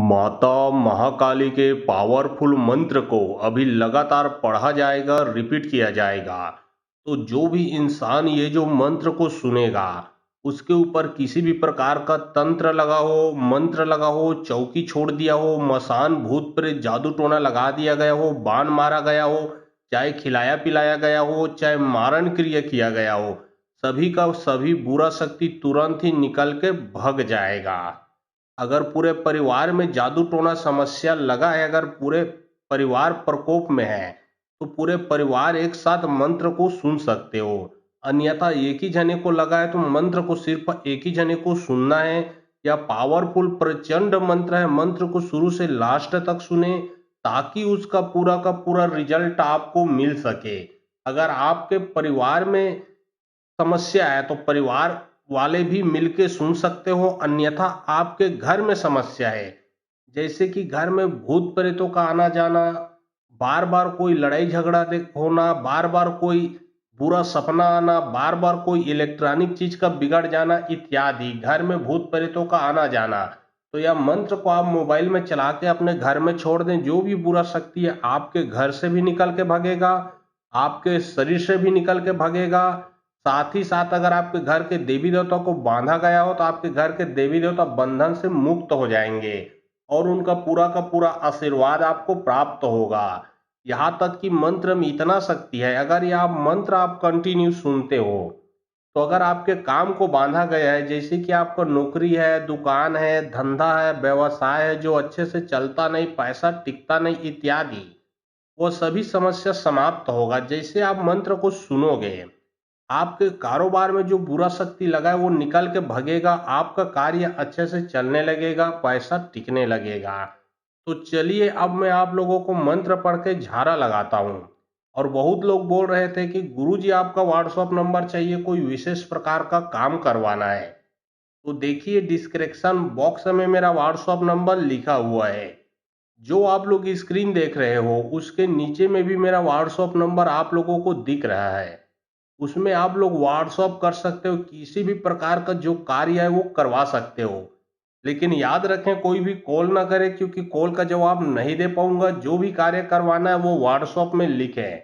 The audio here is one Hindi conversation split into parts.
माता महाकाली के पावरफुल मंत्र को अभी लगातार पढ़ा जाएगा, रिपीट किया जाएगा। तो जो भी इंसान ये जो मंत्र को सुनेगा, उसके ऊपर किसी भी प्रकार का तंत्र लगा हो, मंत्र लगा हो, चौकी छोड़ दिया हो, मसान भूत प्रेत जादू टोना लगा दिया गया हो, बाण मारा गया हो, चाहे खिलाया पिलाया गया हो, चाहे मारण क्रिया किया गया हो, सभी का सभी बुरा शक्ति तुरंत ही निकल के भग जाएगा। अगर पूरे परिवार में जादू टोना समस्या लगा है, अगर पूरे परिवार प्रकोप में है, तो पूरे परिवार एक साथ मंत्र को सुन सकते हो। अन्यथा एक ही जने को लगा है तो मंत्र को सिर्फ एक ही जने को सुनना है। या पावरफुल प्रचंड मंत्र है, मंत्र को शुरू से लास्ट तक सुने, ताकि उसका पूरा का पूरा रिजल्ट आपको मिल सके। अगर आपके परिवार में समस्या है तो परिवार वाले भी मिलके सुन सकते हो। अन्यथा आपके घर में समस्या है, जैसे कि घर में भूत प्रेतों का आना जाना, बार बार कोई लड़ाई झगड़ा होना, बार बार कोई बुरा सपना आना, बार बार कोई इलेक्ट्रॉनिक चीज का बिगड़ जाना इत्यादि, घर में भूत प्रेतों का आना जाना, तो यह मंत्र को आप मोबाइल में चला के अपने घर में छोड़ दें। जो भी बुरा शक्ति है आपके घर से भी निकल के भागेगा, आपके शरीर से भी निकल के भागेगा। साथ ही साथ अगर आपके घर के देवी देवता को बांधा गया हो तो आपके घर के देवी देवता बंधन से मुक्त हो जाएंगे और उनका पूरा का पूरा आशीर्वाद आपको प्राप्त होगा। यहाँ तक कि मंत्र में इतना शक्ति है, अगर यह मंत्र आप कंटिन्यू सुनते हो तो अगर आपके काम को बांधा गया है, जैसे कि आपका नौकरी है, दुकान है, धंधा है, व्यवसाय है जो अच्छे से चलता नहीं, पैसा टिकता नहीं इत्यादि, वो सभी समस्या समाप्त होगा। जैसे आप मंत्र को सुनोगे, आपके कारोबार में जो बुरा शक्ति लगा है वो निकल के भगेगा, आपका कार्य अच्छे से चलने लगेगा, पैसा टिकने लगेगा। तो चलिए अब मैं आप लोगों को मंत्र पढ़ के झाड़ा लगाता हूँ। और बहुत लोग बोल रहे थे कि गुरुजी आपका व्हाट्सएप नंबर चाहिए, कोई विशेष प्रकार का काम करवाना है। तो देखिए डिस्क्रिप्शन बॉक्स में मेरा व्हाट्सएप नंबर लिखा हुआ है। जो आप लोग स्क्रीन देख रहे हो उसके नीचे में भी मेरा व्हाट्सएप नंबर आप लोगों को दिख रहा है। उसमें आप लोग व्हाट्सअप कर सकते हो, किसी भी प्रकार का जो कार्य है वो करवा सकते हो। लेकिन याद रखें कोई भी कॉल ना करे, क्योंकि कॉल का जवाब नहीं दे पाऊंगा। जो भी कार्य करवाना है वो व्हाट्सअप में लिखें,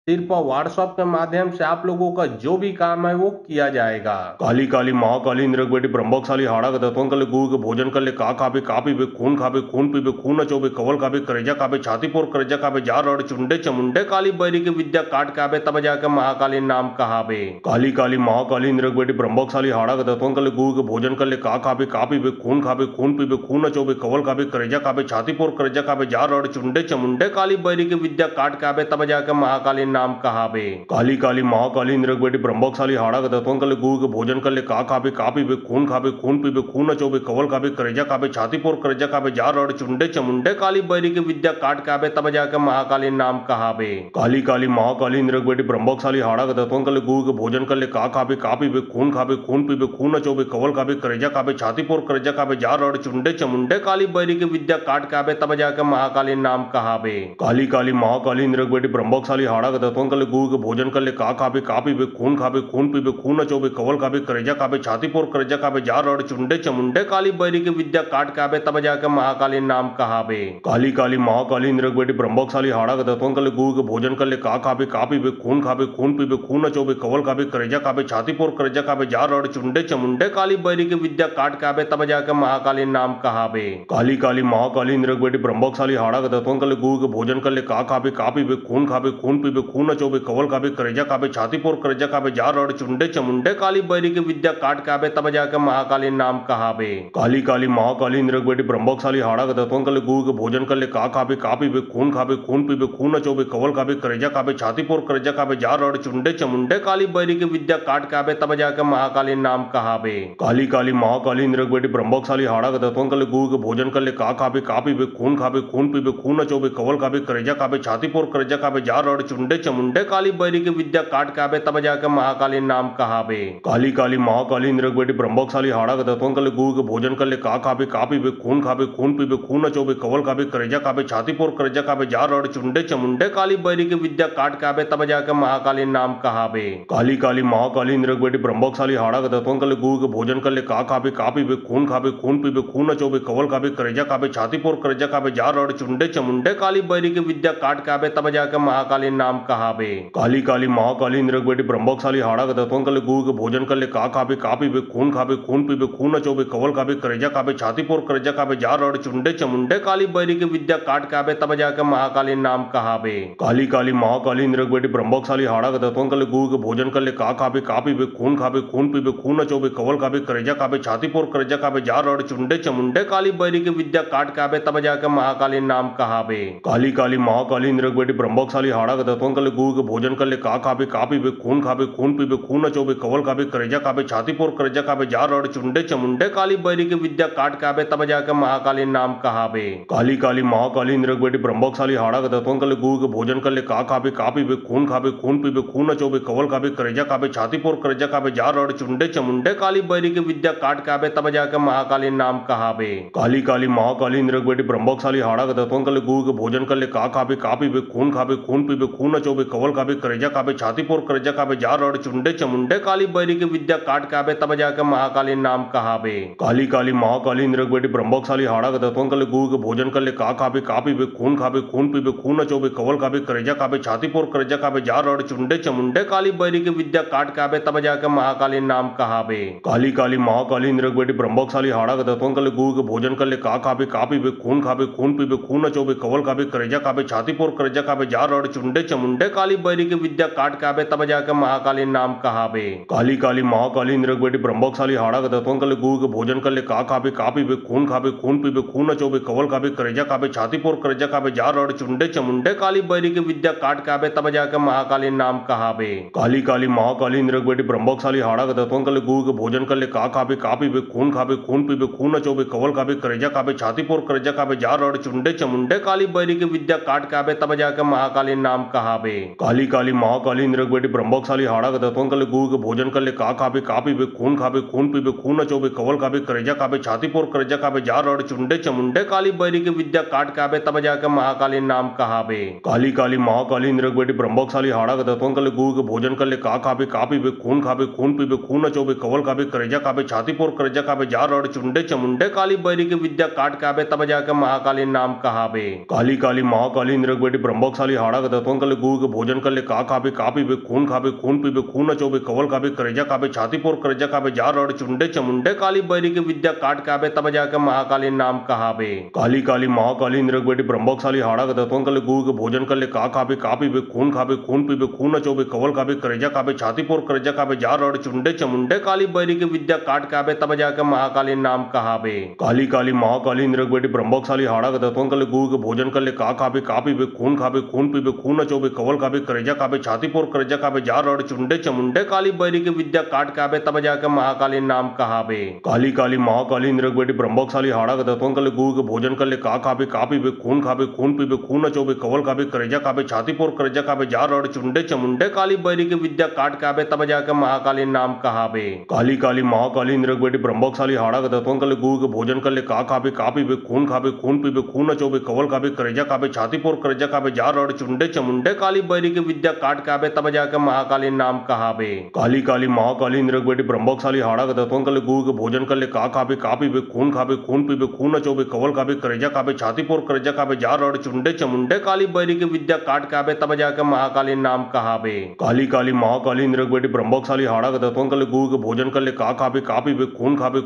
सिर्फ व्हाट्सएप के माध्यम से आप लोगों का जो भी काम है वो किया जाएगा। काली काली महाकाली इंद्र बेटी ब्रह्मशाली हाड़ा का तत्वन कर ले, गुरु के भोजन कर ले, का खाबे का पीबे, खून खाबे खून पीबे, खून नचोबे, कवल खाबे, करेजा खाबे, छाती पोर करेजा खाबे, जार रड़ चुंडे चमुंडे, काली बैरी की विद्या काट के आबे, तब जाके महाकाली नाम कहाबे। काली काली महाकाली इंद्र बेटी ब्रह्मशाली हाड़ा का तत्वन कर ले, गुरु के भोजन कर ले, का खाबे का पीबे, खून खाबे खून पीबे, खून नचोबे, कवल खाबे, करेजा खाबे, छाती पोर करेजा खाबे, जार रड़ चुंडे चमुंडे, काली बैरी की विद्या काट के आबे, तब जाके महाकाली नाम कहाबे। काली काली महाकाली इंद्र बेटी ब्रह्मशाली हाड़ा का तत्वन कर ले, गुरु के भोजन कर ले, का खाबे का पीबे, खून खाबे खून पीबे, खून नचोबे, कवल खाबे, करेजा खाबे, छाती पोर करेजा खाबे, जार रड़ चुंडे चमुंडे, काली बैरी की विद्या काट के आबे, तब जाके महाकाली नाम कहाबे। काली काली महाकाली इंद्र बेटी ब्रह्मशाली हाड़ा का तत्वन कर ले, गुरु के भोजन कर ले, का खाबे का पीबे, खून खाबे खून पीबे, खून नचोबे, कवल खाबे, करेजा खाबे, छाती पोर करेजा खाबे, जार रड़ चुंडे चमुंडे, काली बैरी की विद्या काट के आबे, तब जाके महाकाली नाम कहाबे। काली काली महाकाली इंद्र बेटी ब्रह्मशाली हाड़ा का तत्वन कर ले, गुरु के भोजन कर ले, का खाबे का पीबे, खून खाबे खून पीबे, खून नचोबे, कवल खाबे, करेजा खाबे, छाती पोर करेजा खाबे, जार रड़ चुंडे चमुंडे, काली बैरी की विद्या काट के आबे, तब जाके महाकाली नाम कहाबे। काली काली महाकाली इंद्र बेटी ब्रह्मशाली हाड़ा का तत्वन कर ले, गुरु के भोजन कर ले, का खाबे का पीबे, खून खाबे खून पीबे, खून नचोबे, कवल खाबे, करेजा खाबे, छाती पोर करेजा खाबे, जार रड़ चुंडे चमुंडे, काली बैरी की विद्या काट के आबे, तब जाके महाकाली नाम कहाबे। काली काली महाकाली इंद्र बेटी ब्रह्मशाली हाड़ा का तत्वन कर ले, गुरु के भोजन कर ले, का खाबे का पीबे, खून खाबे खून पीबे, खून नचोबे, कवल खाबे, करेजा खाबे, छाती पोर करेजा खाबे, जार रड़ चुंडे चमुंडे, काली बैरी की विद्या काट के आबे, तब जाके महाकाली नाम कहाबे। काली काली महाकाली इंद्र बेटी ब्रह्मशाली हाड़ा का तत्वन कर ले, गुरु के भोजन कर ले, का खाबे का पीबे, खून खाबे खून पीबे, खून नचोबे, कवल खाबे, करेजा खाबे, छाती पोर करेजा खाबे, जार रड़ चुंडे चमुंडे, काली बैरी की विद्या काट के आबे, तब जाके महाकाली नाम कहाबे। काली काली महाकाली इंद्र बेटी ब्रह्मशाली हाड़ा का तत्वन कर ले, गुरु के भोजन कर ले, का खाबे का पीबे, खून खाबे खून पीबे, खून नचोबे, कवल खाबे, करेजा खाबे, छाती पोर करेजा खाबे, जार रड़ चुंडे चमुंडे काली बैरी के विद्या काट के आबे तब जाके महाकाली नाम कहाबे। काली काली महाकाली इंद्र बेटी ब्रह्मकशाली हाड़ा के दतवन कले गुड़ के भोजन कले का खाबे का पीबे खून पीबे खून नचोबे कवल खाबे करेजा खाबे छाती पोर करेजा खाबे जार रड़ चुंडे चमुंडे काली बैरी के विद्या काट के आबे तब जाके महाकाली नाम कहाबे। काली काली महाकाली इंद्र बेटी ब्रह्मकशाली हाड़ा के दतवन कले गुड़ के भोजन कले का खाबे का पीबे खून पीबे खून नचोबे कवल खाबे करेजा खाबे छाती पोर करेजा खाबे जार रड़ चुंडे चमुंडे काली बैरी के विद्या काट के आबे तब जाके महाकाली नाम कहाबे। काली काली महाकाली इंद्र बेटी ब्रह्मकशाली हाड़ा के दतवन कले गुड़ के भोजन कले का खाबे खून पीबे खून नचोबे कवल खाबे करेजा खाबे छाती पोर करेजा खाबे जार रड़ चुंडे चमुंडे काली बैरी के विद्या काट के आबे तब जाके महाकाली नाम कहाबे। काली काली महाकाली इंद्र बेटी ब्रह्मकशाली हाड़ा के दतवन कले गुड़ के भोजन कले का खाबे खून पीबे खून नचोबे कवल खाबे करेजा खाबे छाती पोर करेजा खाबे जार रड़ चुंडे चमुंडे काली बैरी के विद्या काट के आबे तब जाके महाकाली नाम कहाबे। काली काली महाकाली इंद्र बेटी ब्रह्मकशाली हाड़ा के दतवन कले गुड़ के भोजन कले का खाबे खून पीबे खून नचोबे कवल खाबे करेजा खाबे छाती पोर करेजा खाबे जार रड़ चुंडे चमुंडे काली बैरी के विद्या काट के आबे तब जाके महाकाली नाम कहाबे। काली काली महाकाली इंद्र बेटी ब्रह्मकशाली हाड़ा के दतवन कले गुड़ के भोजन कले का खाबे खून पीबे खून नचोबे कवल खाबे करेजा खाबे छाती पोर करेजा खाबे जार रड़ चुंडे चमुंडे काली बैरी के विद्या काट के आबे तब जाके महाकाली नाम कहाबे। काली काली महाकाली इंद्र बेटी ब्रह्मकशाली हाड़ा के दतवन कले गुड़ के भोजन कले का खाबे खून पीबे खून नचोबे कवल खाबे करेजा खाबे छाती पोर करेजा खाबे जार रड़ चुंडे चमुंडे काली बैरी के विद्या काट के आबे तब जाके महाकाली नाम कहाबे। काली काली महाकाली इंद्र बेटी ब्रह्मकशाली हाड़ा के दतवन कले गुड़ के भोजन कले का खाबे खून पीबे खून नचोबे कवल खाबे करेजा खाबे छाती पोर करेजा खाबे जार रड़ चुंडे चमुंडे काली बैरी के विद्या काट के आबे तब जाके महाकाली नाम कहाबे। काली काली महाकाली इंद्र बेटी ब्रह्मकशाली हाड़ा के दतवन कले गुड़ के भोजन कले का खाबे खून पीबे खून नचोबे कवल खाबे करेजा खाबे छाती पोर करेजा खाबे जार रड़ चुंडे चमुंडे काली बैरी के विद्या काट के आबे तब जाके महाकाली नाम कहाबे। काली काली महाकाली इंद्र बेटी ब्रह्मकशाली हाड़ा के दतवन कले गुड़ के भोजन कले का खाबे खून पीबे खून नचोबे कवल खाबे करेजा खाबे छाती पोर करेजा खाबे जार रड़ चुंडे चमुंडे काली बैरी के विद्या काट के आबे तब जाके महाकाली नाम कहाबे। काली काली महाकाली इंद्र बेटी ब्रह्मकशाली हाड़ा के दतवन कले गुड़ के भोजन कले का खाबे खून पीबे खून नचोबे कवल खाबे करेजा खाबे छाती पोर करेजा खाबे जार रड़ चुंडे चमुंडे काली बैरी के विद्या काट के आबे तब जाके महाकाली नाम कहाबे। काली काली महाकाली इंद्र बेटी ब्रह्मकशाली हाड़ा के दतवन कले गुड़ के भोजन कले का खाबे खून पीबे खून नचोबे कवल खाबे करेजा खाबे छाती पोर करेजा खाबे जार रड़ चुंडे चमुंडे काली बैरी के विद्या काट के आबे तब जाके महाकाली नाम कहाबे। काली काली महाकाली इंद्र बेटी ब्रह्मकशाली हाड़ा के दतवन कले गुड़ के भोजन कले का खाबे खून पीबे खून नचोबे कवल खाबे करेजा खाबे छाती पोर करेजा खाबे जार रड़ चुंडे चमुंडे काली बैरी के विद्या काट के आबे तब जाके महाकाली नाम कहाबे। काली काली महाकाली इंद्र बेटी ब्रह्मकशाली हाड़ा के दतवन कले गुड़ के भोजन कले का खाबे खून पीबे खून नचोबे कवल खाबे करेजा खाबे छाती पोर करेजा खाबे जार रड़ चुंडे चमुंडे काली बैरी के विद्या काट के आबे तब जाके महाकाली नाम कहाबे। काली काली महाकाली इंद्र बेटी ब्रह्मकशाली हाड़ा के दतवन कले गुड़ के भोजन कले का खाबे खून पीबे खून नचोबे कवल खाबे करेजा खाबे छाती पोर करेजा खाबे जार रड़ चुंडे चमुंडे काली बैरी के विद्या काट के आबे तब जाके महाकाली नाम कहाबे। काली काली महाकाली इंद्र बेटी ब्रह्मकशाली हाड़ा के दतवन कले गुड़ के भोजन कले का खाबे खून पीबे खून नचोबे कवल खाबे करेजा खाबे छाती पोर करेजा खाबे जार रड़ चुंडे चमुंडे काली बैरी के विद्या काट के आबे तब जाके महाकाली नाम कहाबे। काली काली महाकाली इंद्र बेटी ब्रह्मकशाली हाड़ा के दतवन कले गुड़ के भोजन कले का खाबे खून पीबे खून नचोबे कवल खाबे करेजा खाबे छाती पोर करेजा खाबे जार रड़ चुंडे चमुंडे काली बैरी के विद्या काट के आबे तब जाके महाकाली नाम कहाबे। काली काली महाकाली इंद्र बेटी ब्रह्मकशाली हाड़ा के दतवन कले गुड़ के भोजन कले का खाबे खून पीबे खून नचोबे कवल खाबे करेजा खाबे छाती पोर करेजा खाबे जार रड़ चुंडे चमुंडे काली बैरी के विद्या काट के आबे तब जाके महाकाली नाम कहाबे। काली काली महाकाली इंद्र बेटी ब्रह्मकशाली हाड़ा के दतवन कले गुड़ के भोजन कले का खाबे खून पीबे खून नचोबे कवल खाबे करेजा खाबे छाती पोर करेजा खाबे जार रड़ चुंडे चमुंडे काली बैरी के विद्या काट के आबे तब जाके महाकाली नाम कहाबे। काली काली महाकाली इंद्र बेटी ब्रह्मकशाली हाड़ा के दतवन कले गुड़ के भोजन कले का खाबे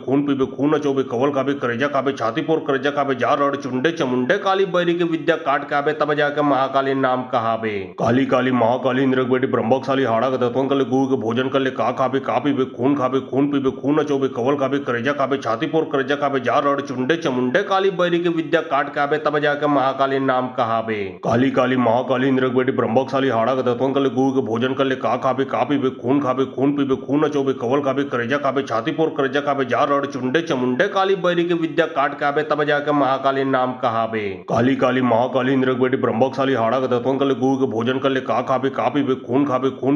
खून पीबे खून नचोबे कवल खाबे करेजा खाबे छाती पोर करेजा खाबे जार रड़ चुंडे चमुंडे काली बैरी के विद्या काट के आबे तब जाके महाकाली नाम कहाबे। काली काली महाकाली इंद्र बेटी ब्रह्मकशाली हाड़ा के दतवन कले गुड़ के भोजन कले का खाबे खून पीबे खून नचोबे कवल खाबे करेजा खाबे छाती पोर करेजा खाबे जार रड़ चुंडे चमुंडे काली बैरी के विद्या काट के आबे तब जाके महाकाली नाम कहाबे। काली काली महाकाली इंद्र बेटी ब्रह्मकशाली हाड़ा के दतवन कले गुड़ के भोजन कले का खाबे खून पीबे खून नचोबे कवल खाबे करेजा खाबे छाती पोर करेजा खाबे जार रड़ चुंडे चमुंडे काली बैरी के विद्या काट के आबे तब जाके महाकाली नाम कहाबे। काली काली महाकाली इंद्र बेटी ब्रह्मकशाली हाड़ा के दतवन कले गुड़ के भोजन भोजन कर ले का पीबे खून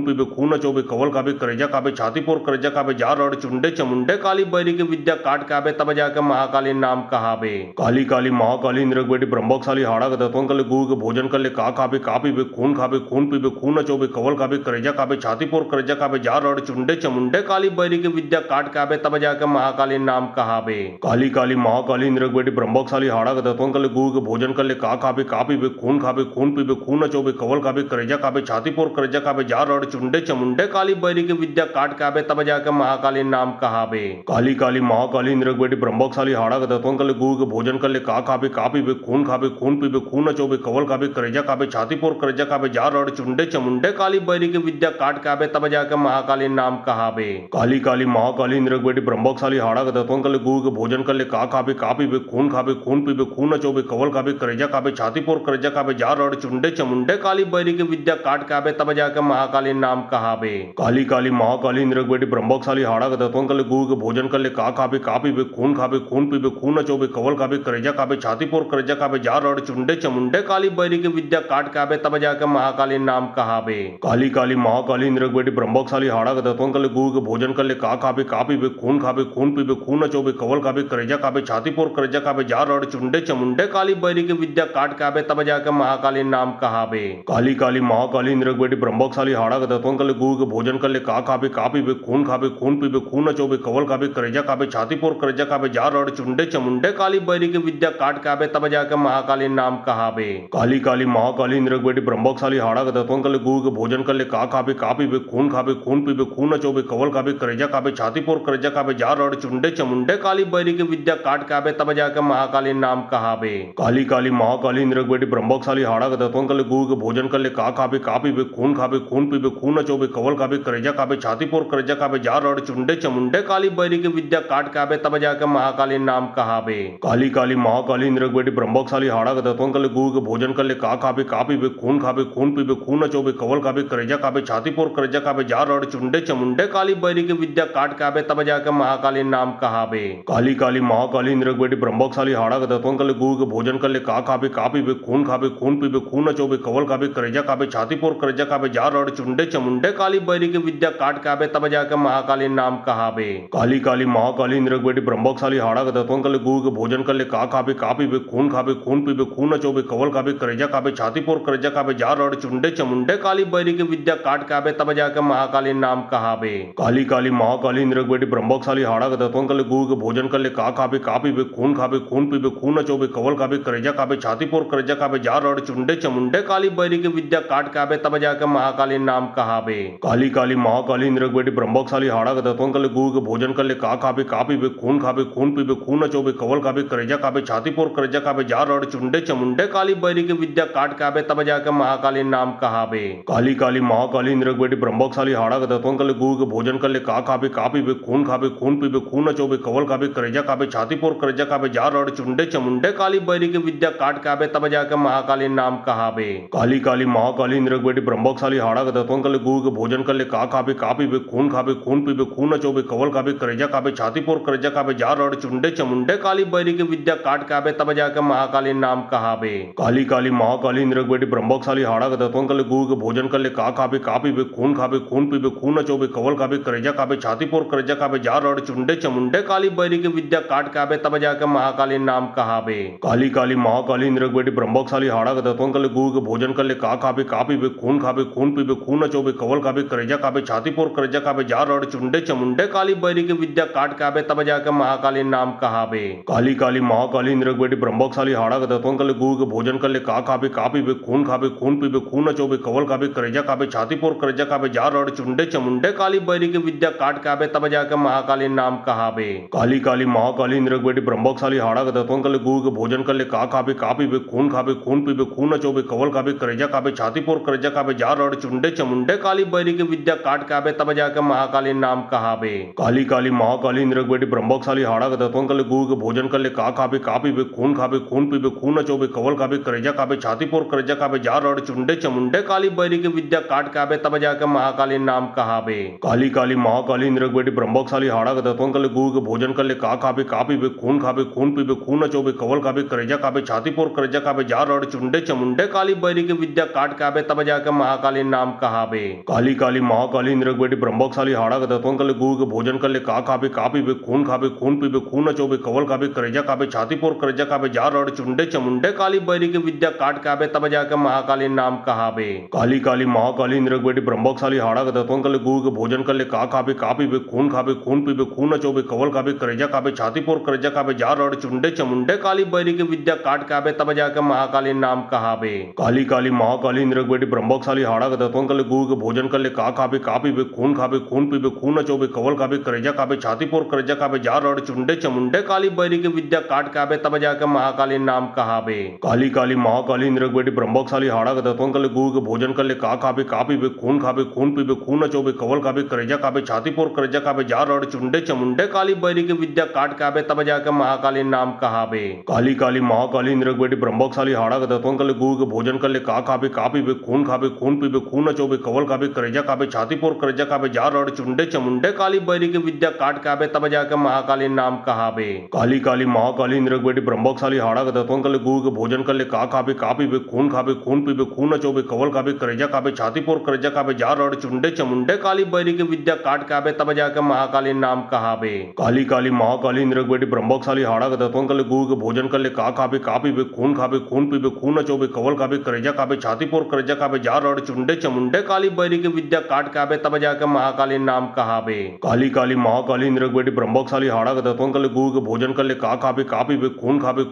पीबे खून नचोबे कवल खाबे करेजा खाबे छाती पोर करेजा खाबे जार रड़ चुंडे चमुंडे काली बैरी की विद्या काट खाबे तब जाके महाकाली नाम कहाबे। काली काली महाकाली इंद्र बेटी ब्रह्मकशाली हाड़ा का दत्वन कर ले गू के भोजन कर ले का पीबे खून पीबे खून नचोबे कवल खाबे करेजा खाबे छाती पोर करेजा खाबे जार रड़ चुंडे चमुंडे काली बैरी की विद्या काट खाबे तब जाके महाकाली नाम कहाबे। काली काली महाकाली इंद्र बेटी ब्रह्मकशाली हाड़ा का दत्वन कर ले गू के भोजन कर ले का पीबे खून पीबे खून नचोबे कवल खाबे करेजा खाबे छाती पोर करेजा खाबे जार रड़ चुंडे चमुंडे काली बैरी की विद्या काट खाबे तब जाके महाकाली नाम कहाबे। काली काली महाकाली इंद्र बेटी ब्रह्मकशाली हाड़ा का दत्वन कर ले गू के भोजन कर ले का पीबे खून पीबे खून नचोबे कवल खाबे करेजा खाबे छाती पोर करेजा खाबे जार रड़ चुंडे चमुंडे काली बैरी की विद्या काट खाबे तब जाके महाकाली नाम कहाबे। काली काली महाकाली इंद्र बेटी ब्रह्मकशाली हाड़ा का दत्वन कर ले गू के भोजन कर ले का पीबे खून पीबे खून नचोबे कवल खाबे करेजा खाबे छाती पोर करेजा खाबे जार रड़ चुंडे चमुंडे काली बैरी की विद्या काट खाबे तब जाके महाकाली नाम कहाबे। काली काली महाकाली इंद्र बेटी ब्रह्मकशाली हाड़ा का दत्वन कर ले गू के भोजन कर ले का पीबे खून पीबे खून नचोबे कवल खाबे करेजा खाबे छाती पोर करेजा खाबे जार रड़ चुंडे चमुंडे काली बैरी की विद्या काट खाबे तब जाके महाकाली नाम कहाबे। काली काली महाकाली इंद्र बेटी ब्रह्मकशाली हाड़ा का दत्वन कर ले गू के भोजन कर ले का पीबे खून पीबे खून नचोबे कवल खाबे करेजा खाबे छाती पोर करेजा खाबे जार रड़ चुंडे चमुंडे काली बैरी की विद्या काट खाबे तब जाके महाकाली नाम कहाबे। काली काली महाकाली इंद्र बेटी ब्रह्मकशाली हाड़ा का दत्वन कर ले गू के भोजन कर ले का पीबे खून पीबे खून नचोबे कवल खाबे करेजा खाबे छाती पोर करेजा खाबे जार रड़ चुंडे चमुंडे काली बैरी की विद्या काट खाबे तब जाके महाकाली नाम कहाबे। काली काली महाकाली इंद्र बेटी ब्रह्मकशाली हाड़ा का दत्वन कर ले गू के भोजन कर ले का पीबे खून पीबे खून नचोबे कवल खाबे करेजा खाबे छाती पोर करेजा खाबे जार रड़ चुंडे चमुंडे काली बैरी की विद्या काट खाबे तब जाके महाकाली नाम कहाबे। काली काली महाकाली इंद्र बेटी ब्रह्मकशाली हाड़ा का दत्वन कर ले गू के भोजन कर ले का पीबे खून पीबे खून नचोबे कवल खाबे करेजा खाबे छाती पोर करेजा खाबे जार रड़ चुंडे चमुंडे काली बैरी की विद्या काट खाबे तब जाके महाकाली नाम कहाबे। काली काली महाकाली इंद्र बेटी ब्रह्मकशाली हाड़ा का दत्वन कर ले गू के भोजन कर ले का पीबे खून पीबे खून नचोबे कवल खाबे करेजा खाबे छाती पोर करेजा खाबे जार रड़ चुंडे चमुंडे काली बैरी की विद्या काट खाबे तब जाके महाकाली नाम कहाबे। काली काली महाकाली इंद्र बेटी ब्रह्मकशाली हाड़ा का दत्वन कर ले गू के भोजन कर ले का पीबे खून पीबे खून नचोबे कवल खाबे करेजा खाबे छाती पोर करेजा खाबे जार रड़ चुंडे चमुंडे काली बैरी की विद्या काट खाबे तब जाके महाकाली नाम कहाबे। काली काली महाकाली इंद्र बेटी ब्रह्मकशाली हाड़ा का दत्वन कर ले गू के भोजन कर ले का पीबे खून पीबे खून नचोबे कवल खाबे करेजा खाबे छाती पोर करेजा खाबे जार रड़ चुंडे चमुंडे काली बैरी की विद्या काट खाबे तब जाके महाकाली नाम कहाबे। काली काली महाकाली इंद्र बेटी ब्रह्मकशाली हाड़ा का दत्वन कर ले गू के भोजन कर ले का पीबे खून पीबे खून नचोबे कवल खाबे करेजा खाबे छाती पोर करेजा खाबे जार रड़ चुंडे चमुंडे काली बैरी की विद्या काट खाबे तब जाके महाकाली नाम कहाबे। काली काली महाकाली इंद्र बेटी ब्रह्मकशाली हाड़ा का दत्वन कर ले गू के भोजन कर ले का पीबे खून पीबे खून नचोबे कवल खाबे करेजा खाबे छाती पोर करेजा खाबे जार रड़ चुंडे चमुंडे काली बैरी की विद्या काट खाबे तब जाके महाकाली नाम कहाबे। काली काली महाकाली इंद्र बेटी ब्रह्मकशाली हाड़ा का दत्वन कर ले गू के भोजन कर ले का पीबे खून पीबे खून नचोबे कवल खाबे करेजा खाबे छाती पोर करेजा खाबे जार रड़ चुंडे चमुंडे काली बैरी की विद्या काट खाबे तब जाके महाकाली नाम कहाबे। काली काली महाकाली इंद्र बेटी ब्रह्मकशाली हाड़ा का दत्वन कर ले गू के भोजन कर ले का पीबे खून पीबे खून नचोबे कवल खाबे करेजा खाबे छाती पोर करेजा खाबे जार रड़ चुंडे चमुंडे काली बैरी की विद्या काट खाबे तब जाके महाकाली नाम कहाबे। काली काली महाकाली इंद्र बेटी ब्रह्मकशाली हाड़ा का दत्वन कर ले गू के भोजन कर ले का पीबे खून पीबे खून नचोबे कवल खाबे करेजा खाबे छाती पोर करेजा खाबे जार रड़ चुंडे चमुंडे काली बैरी की विद्या काट खाबे तब जाके महाकाली नाम कहाबे। काली काली महाकाली इंद्र बेटी ब्रह्मकशाली हाड़ा का दत्वन कर ले गू के भोजन कर ले का पीबे खून पीबे खून नचोबे कवल खाबे करेजा खाबे छाती पोर करेजा खाबे जार रड़ चुंडे चमुंडे काली बैरी की विद्या काट खाबे तब जाके महाकाली नाम कहाबे। काली काली महाकाली इंद्र बेटी ब्रह्मकशाली हाड़ा का दत्वन कर ले गू के भोजन कर ले का पीबे खून पीबे खून नचोबे कवल खाबे करेजा खाबे छाती पोर करेजा खाबे जार रड़ चुंडे चमुंडे काली बैरी की विद्या काट खाबे तब जाके महाकाली नाम कहाबे। काली काली महाकाली इंद्र बेटी ब्रह्मकशाली हाड़ा का दत्वन कर ले गू के भोजन कर ले का पीबे खून पीबे खून नचोबे कवल खाबे करेजा खाबे छाती पोर करेजा खाबे जार रड़ चुंडे चमुंडे काली बैरी की विद्या काट खाबे तब जाके महाकाली नाम कहाबे। काली काली महाकाली इंद्र बेटी ब्रह्मकशाली हाड़ा का दत्वन कर ले गू के भोजन कर ले का पीबे खून पीबे खून नचोबे कवल खाबे करेजा खाबे छाती पोर करेजा खाबे जार रड़ चुंडे चमुंडे काली बैरी की विद्या काट खाबे तब जाके महाकाली नाम कहाबे। काली काली महाकाली इंद्र बेटी ब्रह्मकशाली हाड़ा का दत्वन कर ले गू के भोजन कर ले का पीबे खून पीबे खून नचोबे कवल खाबे करेजा खाबे छाती पोर करेजा खाबे जार रड़ चुंडे चमुंडे काली बैरी की विद्या काट खाबे तब जाके महाकाली नाम कहाबे। काली काली महाकाली इंद्र बेटी ब्रह्मकशाली हाड़ा का दत्वन कर ले गू के भोजन कर ले का पीबे खून पीबे खून नचोबे कवल खाबे करेजा खाबे छाती पोर करेजा खाबे जार रड़ चुंडे चमुंडे काली बैरी की विद्या काट खाबे तब जाके महाकाली नाम कहाबे। काली काली महाकाली इंद्र बेटी ब्रह्मकशाली हाड़ा का दत्वन कर ले गू के भोजन कर ले का पीबे खून पीबे खून नचोबे कवल खाबे करेजा खाबे छाती पोर करेजा खाबे जार रड़ चुंडे चमुंडे काली बैरी की विद्या काट के आबे तब जाके महाकाली नाम कहाबे। काली काली महाकाली इंद्र बेटी ब्रह्मशाली हाड़ा के दतवन कर ले गुरु के भोजन कर ले का खाबे खून पीबे खून नचोबे कवल खाबे करेजा खाबे छाती पोर करेजा खाबे जा रड़ चुंडे चमुंडे काली बैरी की विद्या काट के आबे तब जाके महाकाली नाम कहाबे। काली काली महाकाली इंद्र बेटी ब्रह्मशाली हाड़ा के दतवन कर ले गुरु के भोजन कर ले का खाबे खून पीबे खून नचोबे कवल खाबे करेजा खाबे छाती पोर करेजा खाबे जा रड़ चुंडे चमुंडे काली बैरी की विद्या काट के आबे तब जाके महाकाली नाम कहाबे। काली काली महाकाली इंद्र बेटी ब्रह्मशाली हाड़ा के दतवन कर ले गुरु के भोजन कर ले का खाबे खून पीबे खून नचोबे कवल खाबे करेजा खाबे छाती पोर करेजा खाबे जा रड़ चुंडे चमुंडे काली बैरी की विद्या काट के आबे तब जाके महाकाली नाम कहाबे। काली काली महाकाली इंद्र बेटी ब्रह्मशाली हाड़ा के दतवन कर ले गुरु के भोजन कर ले का खाबे खून पीबे खून नचोबे कवल खाबे करेजा खाबे छाती पोर करेजा खाबे जा रड़ चुंडे चमुंडे काली बैरी की विद्या काट के आबे तब जाके महाकाली नाम कहाबे। काली काली महाकाली इंद्र बेटी ब्रह्मशाली हाड़ा के दतवन कर ले गुरु के भोजन कर ले का खाबे खून पीबे खून नचोबे कवल खाबे करेजा खाबे छाती पोर करेजा खाबे जा रड़ चुंडे चमुंडे काली बैरी की विद्या काट के आबे तब जाके महाकाली नाम कहाबे। काली काली महाकाली इंद्र बेटी ब्रह्मशाली हाड़ा के दतवन कर ले गुरु के भोजन कर ले का खाबे खून पीबे खून नचोबे कवल खाबे करेजा खाबे छाती पोर करेजा खाबे जा रड़ चुंडे चमुंडे काली बैरी की विद्या काट के आबे तब जाके महाकाली नाम कहाबे। काली काली महाकाली इंद्र बेटी ब्रह्मशाली हाड़ा के दतवन कर ले गुरु के भोजन कर ले का खाबे खून पीबे खून नचोबे कवल खाबे करेजा खाबे छाती पोर करेजा खाबे जा रड़ चुंडे चमुंडे काली बैरी की विद्या काट के आबे तब जाके महाकाली नाम कहाबे। काली काली महाकाली इंद्र बेटी ब्रह्मशाली हाड़ा के दतवन कर ले गुरु के भोजन कर ले का खाबे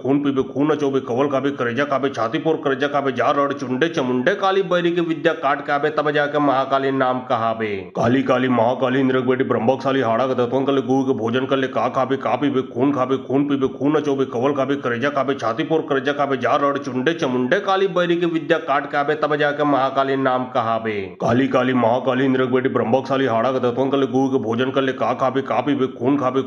खून पीबे खून नचोबे कवल खाबे करेजा खाबे छाती पोर करेजा खाबे जा रड़ चुंडे चमुंडे काली बैरी की विद्या काट के आबे तब जाके महाकाली नाम कहाबे। काली काली महाकाली इंद्र बेटी ब्रह्मशाली हाड़ा के दतवन कर ले गुरु के भोजन कर ले का खाबे खून पीबे खून नचोबे कवल खाबे करेजा खाबे छाती पोर करेजा खाबे जा रड़ चुंडे चमुंडे काली बैरी की विद्या काट के आबे तब जाके महाकाली नाम कहाबे। काली काली महाकाली इंद्र बेटी ब्रह्मशाली हाड़ा के दतवन कर ले गुरु के भोजन कर ले का खाबे